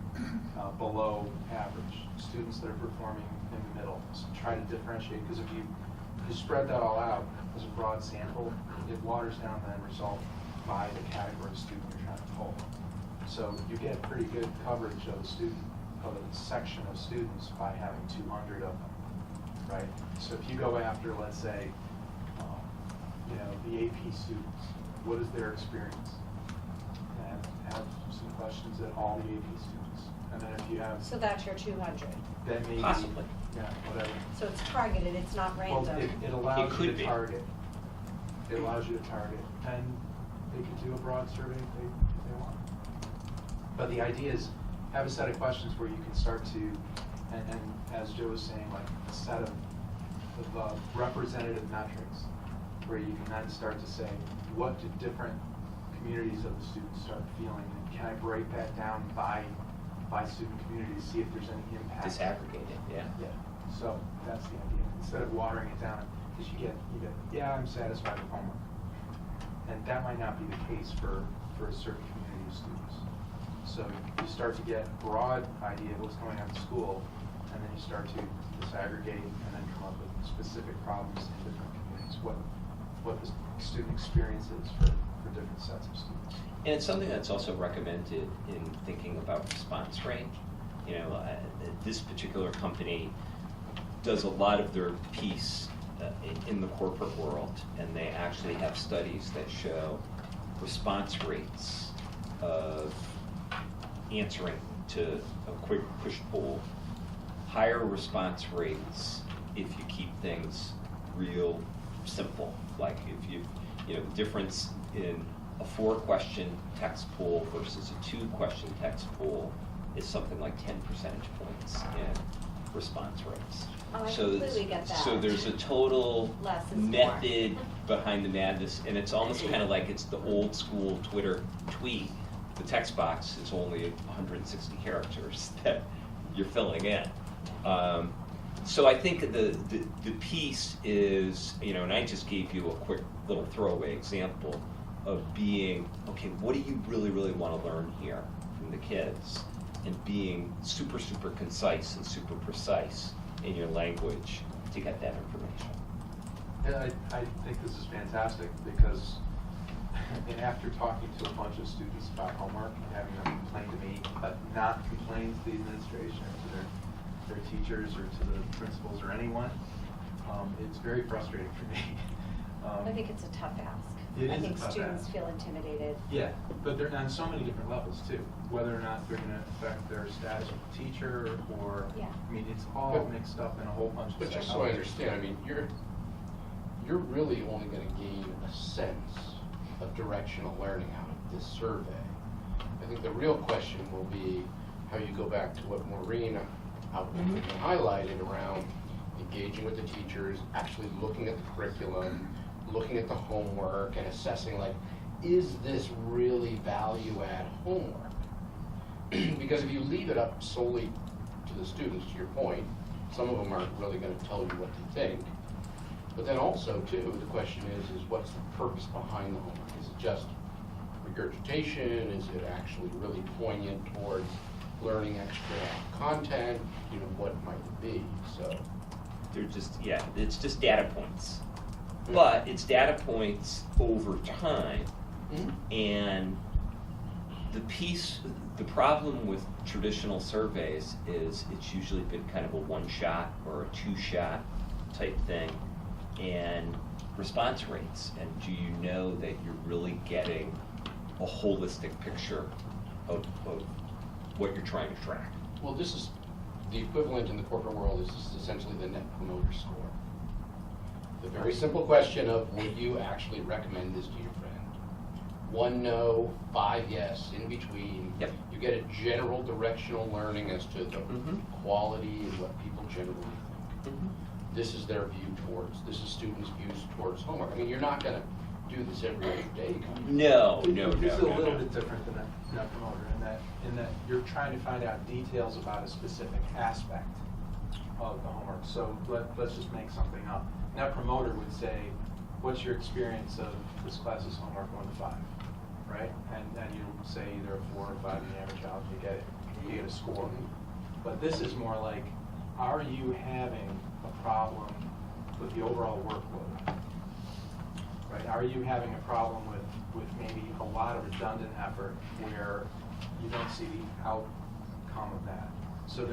below average, students that are performing in the middle. So try to differentiate, because if you spread that all out as a broad sample, it waters down the end result by the category of student you're trying to pull. So you get pretty good coverage of a section of students by having 200 of them, right? So if you go after, let's say, the AP students, what is their experience? And have some questions at all the AP students. And then if you have, So that's your 200. then maybe, Possibly. yeah, whatever. So it's targeted, it's not Well, random. it allows It you could to be. target. It allows you to target, and they could do a broad survey if they want. But the idea is, have a set of questions where you can start to, and as Joe was saying, like a set of representative metrics, where you can then start to say, what do different communities of the students start feeling, and can I break that down by by student community to see if there's any impact. Disaggregate it, yeah. Yeah, so that's the idea. Instead of watering it down, because you get, yeah, I'm satisfied with homework. And that might not be the case for a certain community of students. So you start to get a broad idea of what's going on in school, and then you start to disaggregate and then come up with specific problems in different communities, what the student experience is for different sets of students. And it's something that's also recommended in thinking about response rate. You know, this particular company does a lot of their piece in the corporate world, and they actually have studies that show response rates of answering to a quick push-pull, higher response rates if you keep things real simple. Like if you know, the difference in a 4-question text pool versus a 2-question text pool is something like 10 percentage points in response rates. Oh, I So completely get that. So there's a total Less is more. method behind the madness, and it's almost kind of like it's the old school Twitter tweet. The text box is only 160 characters that you're filling in. So I think the piece is, you know, and I just gave you a quick little throwaway example of being, okay, what do you really, really want to learn here from the kids? And being super, super concise and super precise in your language to get that information. Yeah, I think this is fantastic because and after talking to a bunch of students about homework and having them complain to me, but not complain to the administration or to their teachers or to the principals or anyone, it's very frustrating for me. I think it's a tough ask. It I is a think tough students ask. feel intimidated. Yeah, but they're on so many different levels too. Whether or not they're going to affect their status with the teacher or, Yeah. I mean, it's all But- mixed up in a whole bunch of But just so I psychology. understand, I mean, you're really only gonna gain a sense of directional learning out of this survey. I think the real question will be how you go back to what Maureen highlighted around engaging with the teachers, actually looking at the curriculum, looking at the homework and assessing, like, is this really value add homework? Because if you leave it up solely to the students, to your point, some of them aren't really gonna tell you what they think. But then also too, the question is what's the purpose behind the homework? Is it just regurgitation? Is it actually really poignant towards learning extra content? You know, what might it be? So, They're just, yeah, it's just data points. But it's data points over time. And the problem with traditional surveys is it's usually been kind of a 1-shot or a 2-shot type thing. And response rates, and do you know that you're really getting a holistic picture of what you're trying to track? well, this is the equivalent in the corporate world is essentially the Net Promoter Score. The very simple question of would you actually recommend this to your friend? 1 no, 5 yes, in between. Yep. You get a general directional learning as to the quality and what people generally think. This is their view towards, this is students' views towards homework. I mean, you're not gonna do this every other day. No. This is a little bit different than a Net Promoter in that you're trying to find out details about a specific aspect of the homework. So let's just make something up. Net Promoter would say, what's your experience of this class's homework 1 to 5, right? And you say either a 4 or 5 in the average child, you get a score. But this is more like, are you having a problem with the overall workload? Right? Are you having a problem with maybe a lot of redundant effort where you don't see the outcome of that? So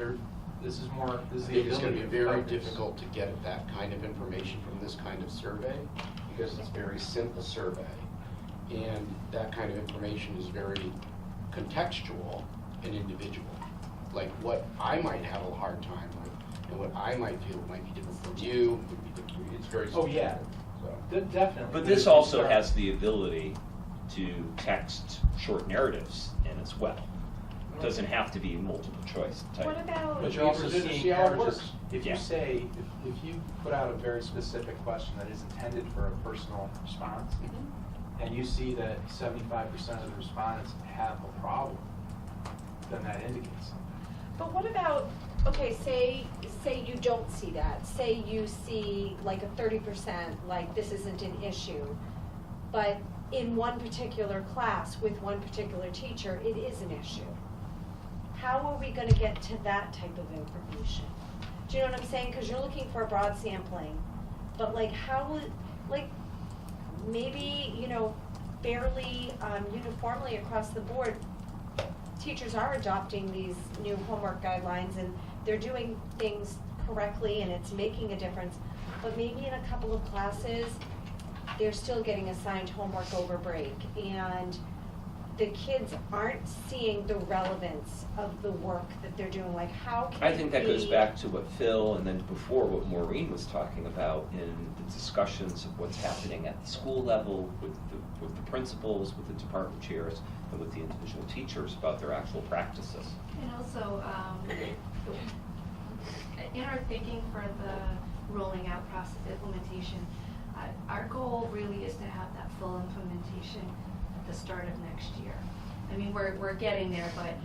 this is I the think it's gonna ability be of very focus. difficult to get at that kind of information from this kind of survey, because it's a very simple survey. And that kind of information is very contextual and individual. Like what I might have a hard time with, and what I might feel might be different from you, would be different. It's very Oh, yeah. subjective, so. Definitely. But if this you also start- has the ability to text short narratives in as well. It doesn't have to be multiple choice type. What about? But you're also Users in to seeing see how it averages. works. If Yeah. you say, if you put out a very specific question that is intended for a personal response, and you see that 75% of the respondents have a problem, then that indicates something. But what about, okay, say you don't see that, say you see like a 30%, like this isn't an issue, but in one particular class with one particular teacher, it is an issue. How are we gonna get to that type of information? Do you know what I'm saying? Cause you're looking for a broad sampling, but like how would, like, maybe, you know, fairly uniformly across the board, teachers are adopting these new homework guidelines and they're doing things correctly and it's making a difference. But maybe in a couple of classes, they're still getting assigned homework over break and the kids aren't seeing the relevance of the work that they're doing. Like how can I think that goes we- back to what Phil and then before what Maureen was talking about in the discussions of what's happening at the school level with the principals, with the department chairs, and with the individual teachers about their actual practices. And also, in our thinking for the rolling out process implementation, our goal really is to have that full implementation at the start of next year. I mean, we're getting there, but,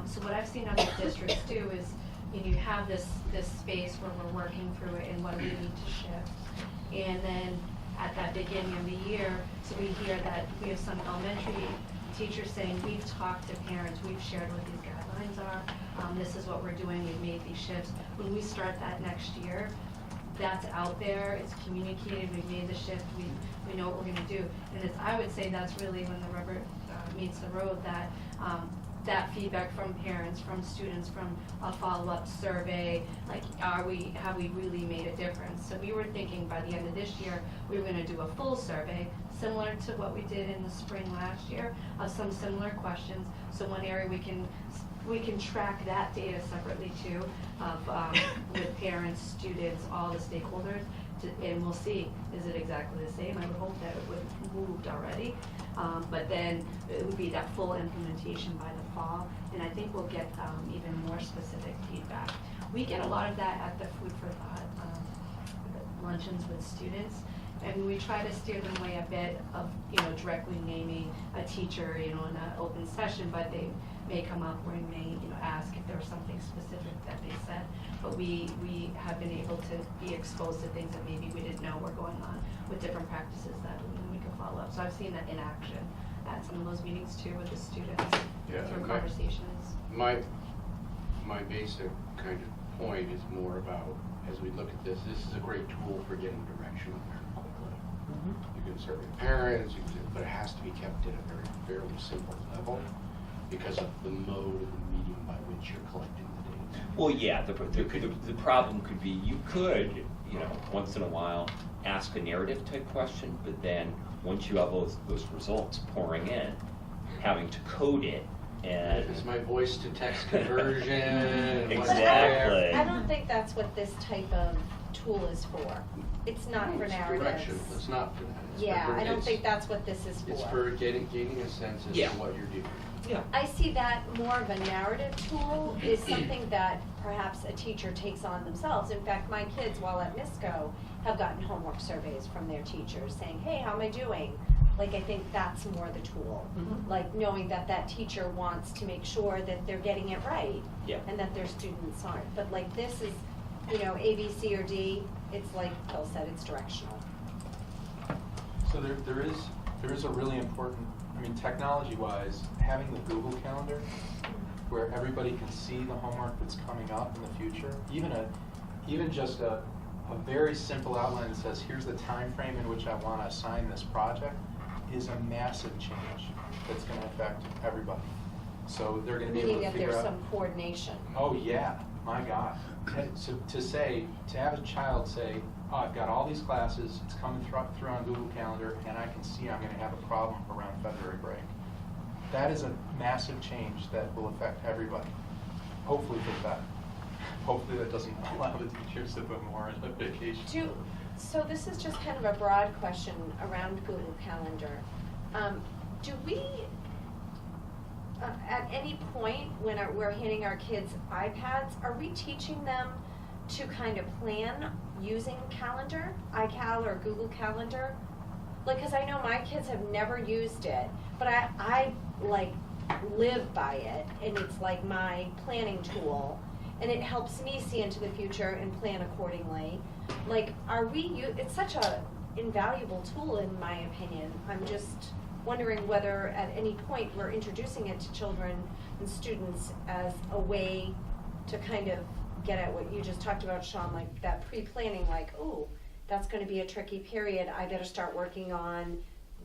so what I've seen other districts do is, you have this space where we're working through it and what do we need to shift. And then at that beginning of the year, so we hear that we have some elementary teachers saying, we've talked to parents, we've shared what these guidelines are, this is what we're doing, we've made these shifts. When we start that next year, that's out there, it's communicated, we've made the shift, we know what we're gonna do. And it's, I would say that's really when the rubber meets the road, that that feedback from parents, from students, from a follow-up survey, like have we really made a difference? So we were thinking by the end of this year, we were gonna do a full survey, similar to what we did in the spring last year, of some similar questions. So one area we can track that data separately too, of with parents, students, all the stakeholders, and we'll see, is it exactly the same? I would hope that it would have moved already, but then it would be that full implementation by the fall, and I think we'll get even more specific feedback. We get a lot of that at the Food for Thought luncheons with students, and we try to steer them away a bit of, directly naming a teacher, in an open session, but they may come up where we may, ask if there was something specific that they said. But we have been able to be exposed to things that maybe we didn't know were going on with different practices that we could follow up. So I've seen that in action at some of those meetings too with the students through conversations. My basic kind of point is more about, as we look at this is a great tool for getting direction on there quickly. You can survey parents, but it has to be kept at a fairly simple level because of the mode and the medium by which you're collecting the data. Well, yeah, the problem could be, you could, once in a while, ask a narrative type question, but then once you have those results pouring in, having to code it and... It's my voice to text conversion. Exactly. I don't think that's what this type of tool is for. It's not for It's narratives. direction, it's not for that. It's Yeah, for- I don't it's- think that's what this is for. It's for gaining a sense as to Yeah. what you're doing. Yeah. I see that more of a narrative tool is something that perhaps a teacher takes on themselves. In fact, my kids, while at MISCO, have gotten homework surveys from their teachers saying, hey, how am I doing? Like, I think that's more the tool. Mhm. Like, knowing that that teacher wants to make sure that they're getting it right. Yeah. And that their students aren't. But like, this is, A, B, C, or D, it's like Phil said, it's directional. So there is a really important, technology-wise, having the Google Calendar, where everybody can see the homework that's coming up in the future, even just a very simple outline that says, here's the time frame in which I want to assign this project, is a massive change that's going to affect everybody. So they're going to be able Meaning to that figure there's out. some coordination. Oh, yeah, my God. So to have a child say, oh, I've got all these classes, it's coming through on Google Calendar, and I can see I'm gonna have a problem around February break. That is a massive change that will affect everybody, hopefully for the better. Hopefully that doesn't allow the teachers to put more in vacation. So this is just kind of a broad question around Google Calendar. Do we, at any point when we're handing our kids iPads, are we teaching them to kind of plan using Calendar, iCal or Google Calendar? Like, cause I know my kids have never used it, but I like live by it, and it's like my planning tool, and it helps me see into the future and plan accordingly. Like, it's such a invaluable tool in my opinion. I'm just wondering whether at any point we're introducing it to children and students as a way to kind of get at what you just talked about, Sean, like that pre-planning, like, oh, that's gonna be a tricky period, I better start working on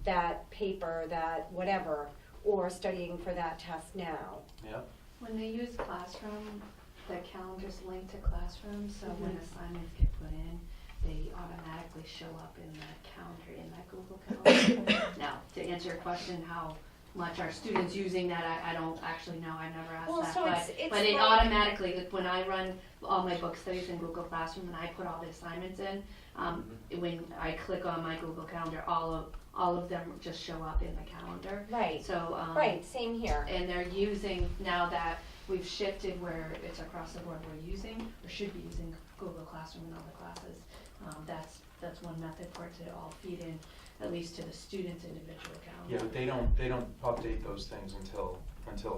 that paper, that whatever, or studying for that test now. Yep. When they use Classroom, the calendar's linked to Classroom, so when assignments get put in, they automatically show up in the calendar, in that Google Calendar. Now, to answer your question, how much are students using that, I don't actually know, I never asked Well, that, so but, it's but it like- automatically, like, when I run all my book studies in Google Classroom and I put all the assignments in, when I click on my Google Calendar, all of them just show up in the calendar. Right, So, right, same here. and they're using, now that we've shifted where it's across the board, we're using, or should be using Google Classroom in all the classes. That's one method for it to all feed in, at least to the student's individual calendar. Yeah, but they don't update those things until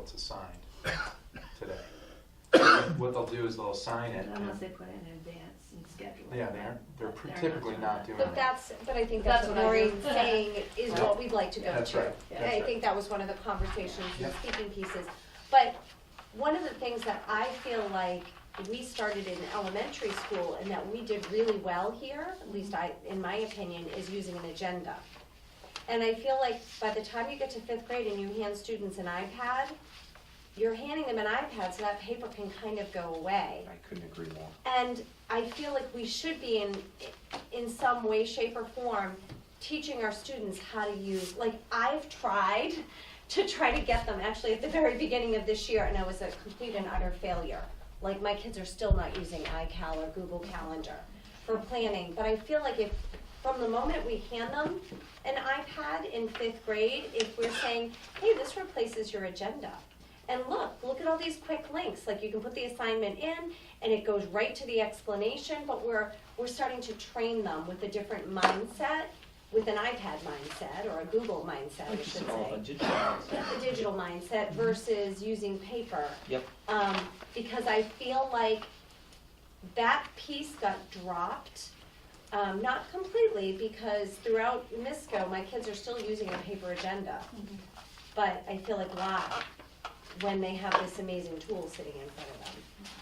it's assigned today. What they'll do is they'll assign it. Unless they put it in advance and schedule it. Yeah, they're typically not doing But that. but I think That's that's what what I do. Maureen's saying is Yeah. what we'd like to go to. That's right. Yeah. And I think that was one of the conversations and Yep. speaking pieces. But one of the things that I feel like we started in elementary school and that we did really well here, at least in my opinion, is using an agenda. And I feel like by the time you get to 5th grade and you hand students an iPad, you're handing them an iPad so that paper can kind of go away. I couldn't agree more. And I feel like we should be in some way, shape, or form, teaching our students how to use, like, I've tried to get them, actually at the very beginning of this year, and I was a complete and utter failure. Like, my kids are still not using iCal or Google Calendar for planning, but I feel like from the moment we hand them an iPad in 5th grade, if we're saying, hey, this replaces your agenda. And look at all these quick links, like you can put the assignment in and it goes right to the explanation, but we're starting to train them with a different mindset, with an iPad mindset or a Google mindset, I should say. A digital mindset versus using paper. Yep. Because I feel like that piece got dropped, not completely, because throughout MISCO, my kids are still using a paper agenda. But I feel like, wow, when they have this amazing tool sitting in front of them.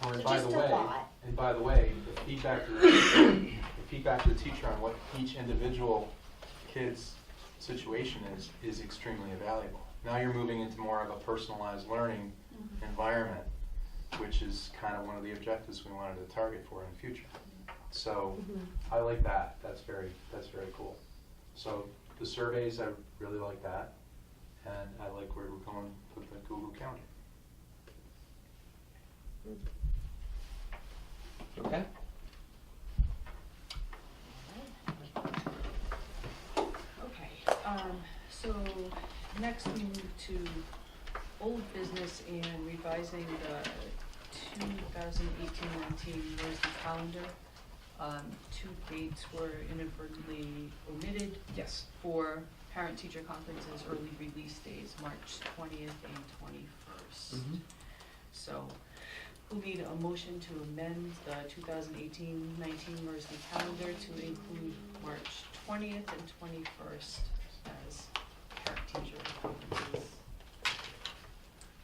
Or, So by just the a way, lot. and by the way, the feedback to the teacher on what each individual kid's situation is extremely valuable. Now you're moving into more of a personalized learning environment, which is kind of one of the objectives we wanted to target for in the future. So I like that. That's very cool. So the surveys, I really like that, and I like where we're going with the Google Calendar. Okay. Okay, so next we move to old business and revising the 2018-19 Thursday calendar. Two dates were inadvertently omitted Yes. for parent-teacher conferences, early release days, March 20th and 21st. So we'll need a motion to amend the 2018-19 Thursday calendar to include March 20th and 21st as parent-teacher conferences.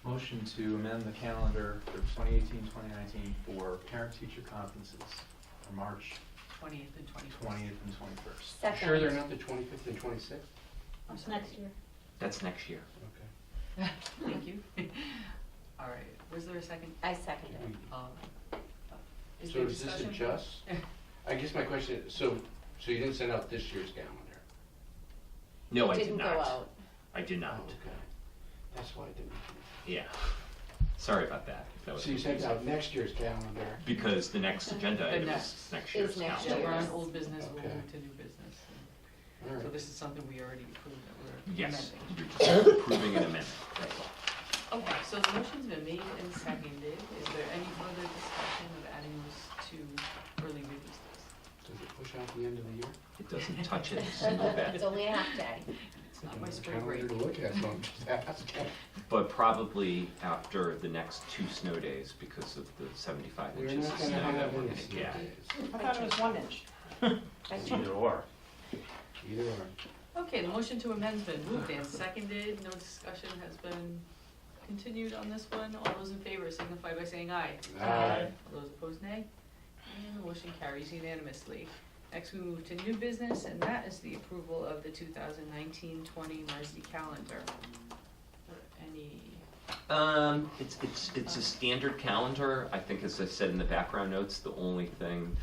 Motion to amend the calendar for 2018-2019 for parent-teacher conferences on March 20th and 21st. 20th and 21st. Second. Sure they're not the 25th and 26th? I'm It's sorry. next year. That's next year. Okay. Thank you. All right, was there a second? I second it. Is So there does this discussion? adjust? I guess my question is, so you didn't send out this year's calendar? No, It I did didn't not. go out. I did Oh, not. okay. That's why I didn't. Yeah. Sorry about that. If that was So you sent confusing. out next year's calendar? Because the next agenda The item next is next is year's next Yeah, calendar. we're on Yes. old business, we'll Okay. move to new business. All So right. this is something we already approved that we're Yes, amending. you're just approving an amendment, that's all. Okay, so the motion's been made and seconded. Is there any further discussion of adding those to early release days? Does it push out the end of the year? It doesn't touch it a single bit. It's only a half day. It's It's not my spring Calendar break. to look at, so I'm just asking. But probably after the next 2 snow days because of the 75 We're inches not of gonna snow that have we're any gonna snow get. days. I thought it was 1 inch. Either or. Either or. Okay, the motion to amend's been moved and seconded, no discussion has been continued on this one. All those in favor signify by saying aye. Aye. All those opposed, nay. And the motion carries unanimously. Next, we move to new business, and that is the approval of the 2019-20 Marcy calendar. Any, It's a standard calendar. I think, as I said in the background notes, the only thing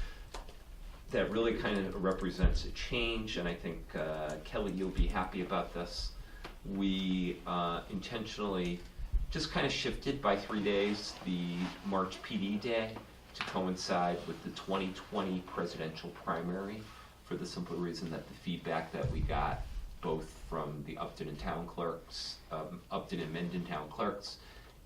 that really kind of represents a change, and I think, Kelly, you'll be happy about this. We intentionally just kind of shifted by 3 days the March PD Day to coincide with the 2020 presidential primary, for the simple reason that the feedback that we got both from the Upton and town clerks, Upton and Mendon town clerks,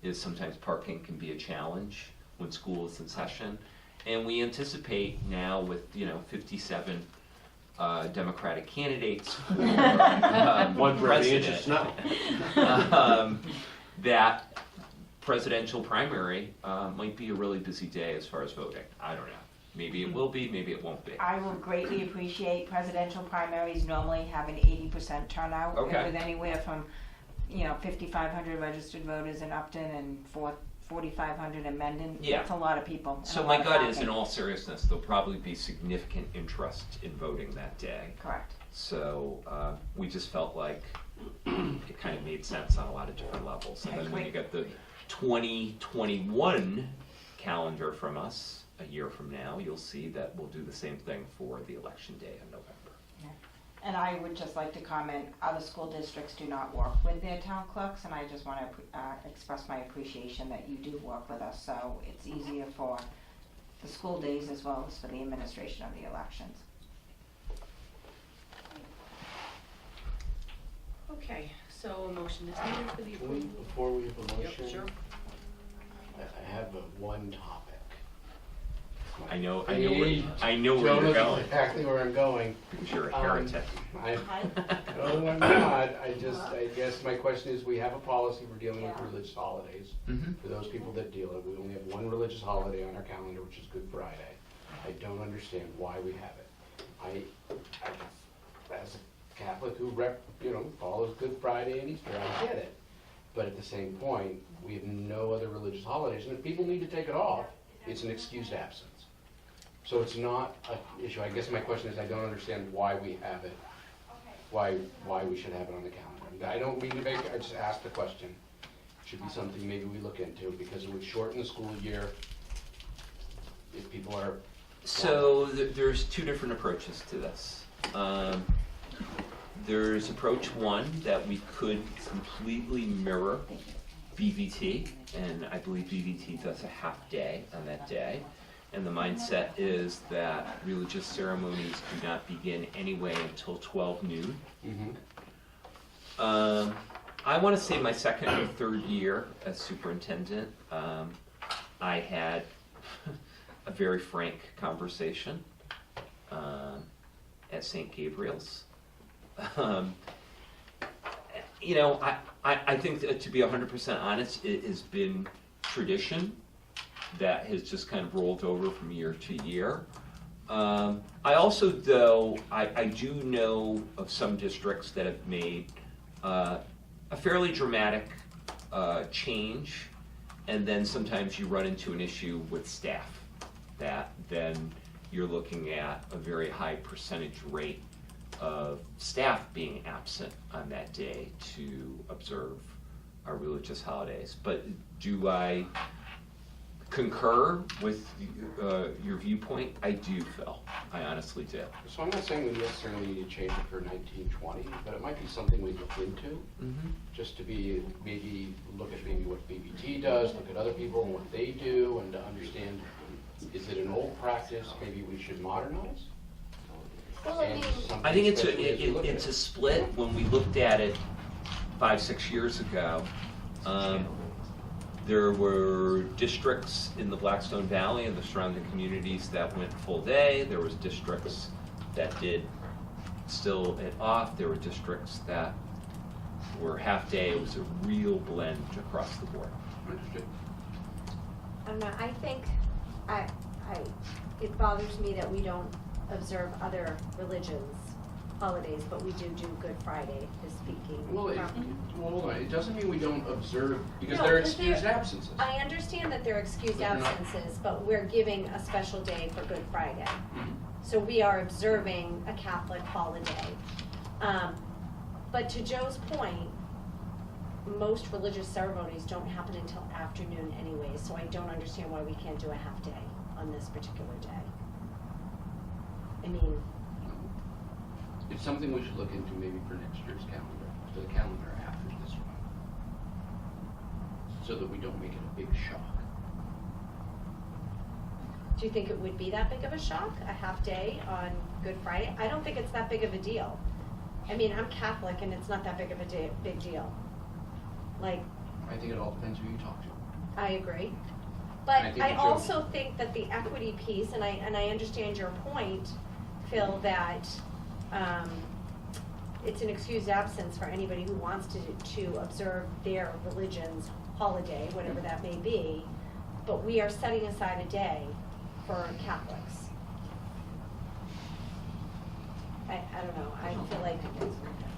is sometimes parking can be a challenge when school is in session. And we anticipate now with, 57 Democratic candidates for One for every inch of president, snow. that presidential primary might be a really busy day as far as voting. I don't know. Maybe it will be, maybe it won't be. I will greatly appreciate presidential primaries normally have an 80% turnout. Okay. With anywhere from, 5,500 registered voters in Upton and 4,500 in Mendon. Yeah. That's a lot of people. and So a my lot of gut is, in parking. all seriousness, there'll probably be significant interest in voting that day. Correct. So we just felt like it kind of made sense on a lot of different levels. And then when you get the 2021 calendar from us a year from now, you'll see that we'll do the same thing for the election day in November. And I would just like to comment, other school districts do not work with their town clerks, and I just want to express my appreciation that you do work with us, so it's easier for the school days as well as for the administration of the elections. okay, so a motion is needed for the approval. Before we have a motion, Yep, sure. I have one topic. I know Hey, where Joe you're knows going, exactly where I'm going. because you're a Um, heretic. No, I'm not. I guess my question is, we have a policy for dealing with religious holidays. Mhm. For those people that deal it, we only have one religious holiday on our calendar, which is Good Friday. I don't understand why we have it. I as a Catholic who follows Good Friday and Easter, I get it. But at the same point, we have no other religious holidays, and if people need to take it off, it's an excused absence. So it's not an issue. I guess my question is, I don't understand why we have it, why we should have it on the calendar. I don't mean to make, I just asked the question. It should be something maybe we look into, because it would shorten the school year if people are. So there's 2 different approaches to this. There's approach 1 that we could completely mirror BVT, and I believe BVT does a half day on that day. And the mindset is that religious ceremonies do not begin anyway until 12 noon. Mhm. I want to say my second or third year as superintendent, I had a very frank conversation at St. Gabriel's. I think that, to be 100% honest, it has been tradition that has just kind of rolled over from year to year. I also, though, I do know of some districts that have made a fairly dramatic change, and then sometimes you run into an issue with staff, that then you're looking at a very high percentage rate of staff being absent on that day to observe our religious holidays. But do I concur with your viewpoint? I do, Phil. I honestly do. So I'm not saying we necessarily need to change it for 1920, but it might be something we look into, just to be, maybe look at maybe what BBT does, look at other people and what they do, and to understand, is it an old practice maybe we should modernize? Well, And something I think especially as we look at it's a it. split. When we looked at it 5-6 years ago, there were districts in the Blackstone Valley and the surrounding communities that went full day. There was districts that did still it off. There were districts that or half day. It was a real blend across the board. Understood. I don't know, I think, it bothers me that we don't observe other religions' holidays, but we do Good Friday, is speaking. Well, hold on, it doesn't mean we don't observe, because No, there are 'cause excused absences. I understand that they're excused But they're not- absences, but we're giving a special day for Good Friday. Mhm. So we are observing a Catholic holiday. But to Joe's point, most religious ceremonies don't happen until afternoon anyway, so I don't understand why we can't do a half day on this particular day. I mean, It's something we should look into maybe for next year's calendar, for the calendar after this one. So that we don't make it a big shock. do you think it would be that big of a shock, a half day on Good Friday? I don't think it's that big of a deal. I mean, I'm Catholic and it's not that big of a big deal. Like, I think it all depends who you talk to. I agree. And But I think I the joke- also think that the equity piece, and I understand your point, Phil, that, it's an excused absence for anybody who wants to observe their religion's holiday, whatever that may be, but we are setting aside a day for Catholics. I don't know, I feel like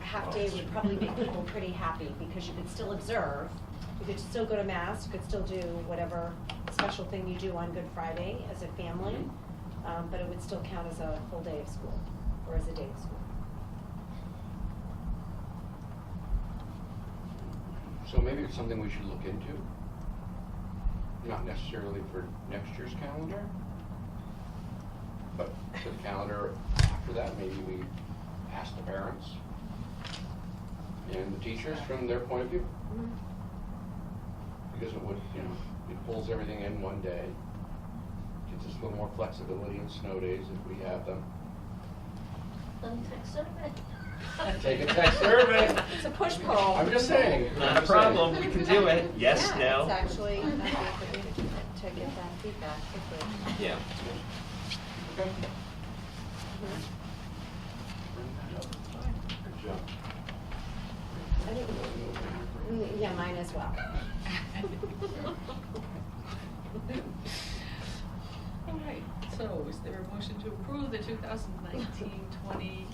a half day would probably make people pretty happy, because you could still observe, you could still go to mass, you could still do whatever special thing you do on Good Friday as a family, but it would still count as a full day of school, or as a day of school. So maybe it's something we should look into. Not necessarily for next year's calendar, but for the calendar after that, maybe we ask the parents and the teachers from their point of view. Because it would, it pulls everything in one day. Gives us a little more flexibility in snow days if we have them. Tech survey. Take a tech survey. It's a push pull. I'm just saying. Not a problem, we can do it. Yes, Yeah, no. it's actually, that'd be a good way to get that feedback quickly. Yeah. Okay. Mhm. Good job. I think, yeah, mine as well. All right, so is there a motion to approve the 2019-20?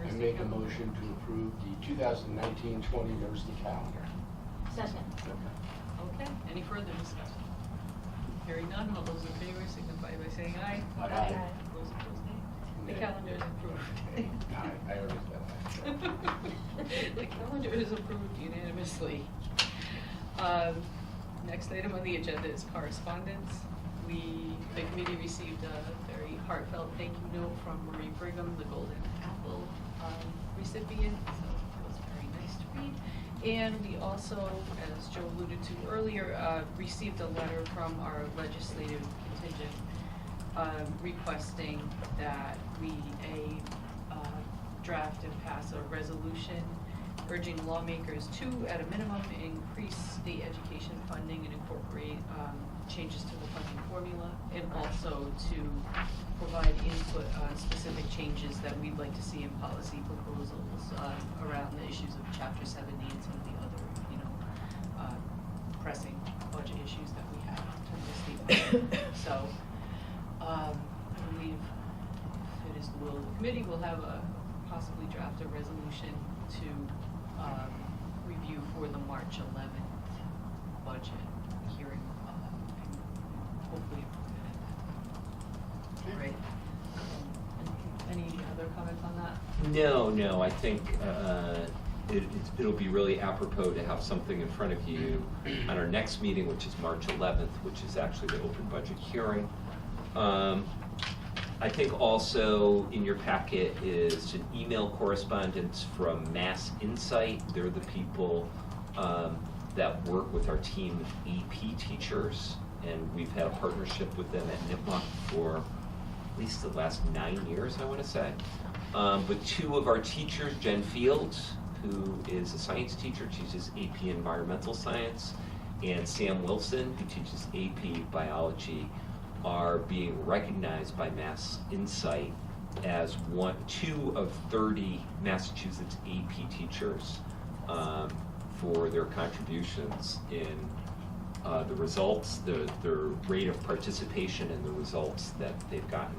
I make a motion to approve the 2019-20 University calendar. Second. Okay, any further discussion? Hearing none, all those in favor signify by saying aye. Aye. Those opposed, nay. The calendar is approved. I already said that. The calendar is approved unanimously. Next item on the agenda is correspondence. The committee received a very heartfelt thank you note from Marie Brigham, the Golden Apple recipient, so it was very nice to read. And we also, as Joe alluded to earlier, received a letter from our legislative contingent requesting that we draft and pass a resolution urging lawmakers to, at a minimum, increase state education funding and incorporate changes to the funding formula, and also to provide input on specific changes that we'd like to see in policy proposals around the issues of Chapter 70 and some of the other, pressing budget issues that we have in terms of state budget. So, I believe if it is the will of the committee, we'll have possibly draft a resolution to review for the March 11th budget hearing, and hopefully approve it at that time. Right? Any other comments on that? No, I think it'll be really apropos to have something in front of you on our next meeting, which is March 11th, which is actually the open budget hearing. I think also in your packet is an email correspondence from Mass Insight. They're the people that work with our team of AP teachers, and we've had a partnership with them at Nipmuc for at least the last 9 years, I want to say. With two of our teachers, Jen Fields, who is a science teacher, teaches AP Environmental Science, and Sam Wilson, who teaches AP Biology, are being recognized by Mass Insight as two of 30 Massachusetts AP teachers for their contributions in the results, the rate of participation and the results that they've gotten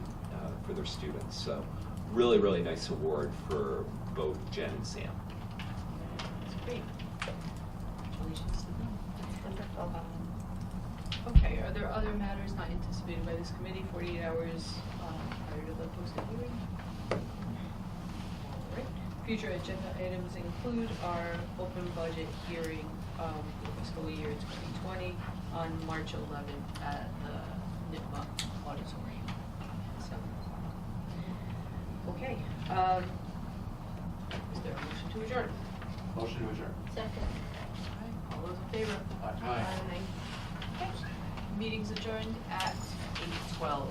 for their students. So really, really nice award for both Jen and Sam. That's great. Congratulations to them. Wonderful. Okay, are there other matters not anticipated by this committee 48 hours prior to the posted hearing? All right. Future agenda items include our open budget hearing for fiscal year 2020 on March 11th at the NIPMA auditorium. So, okay. Is there a motion to adjourn? Motion to adjourn. Second. All right, all those in favor? Aye. Okay. Meeting's adjourned at 8:12.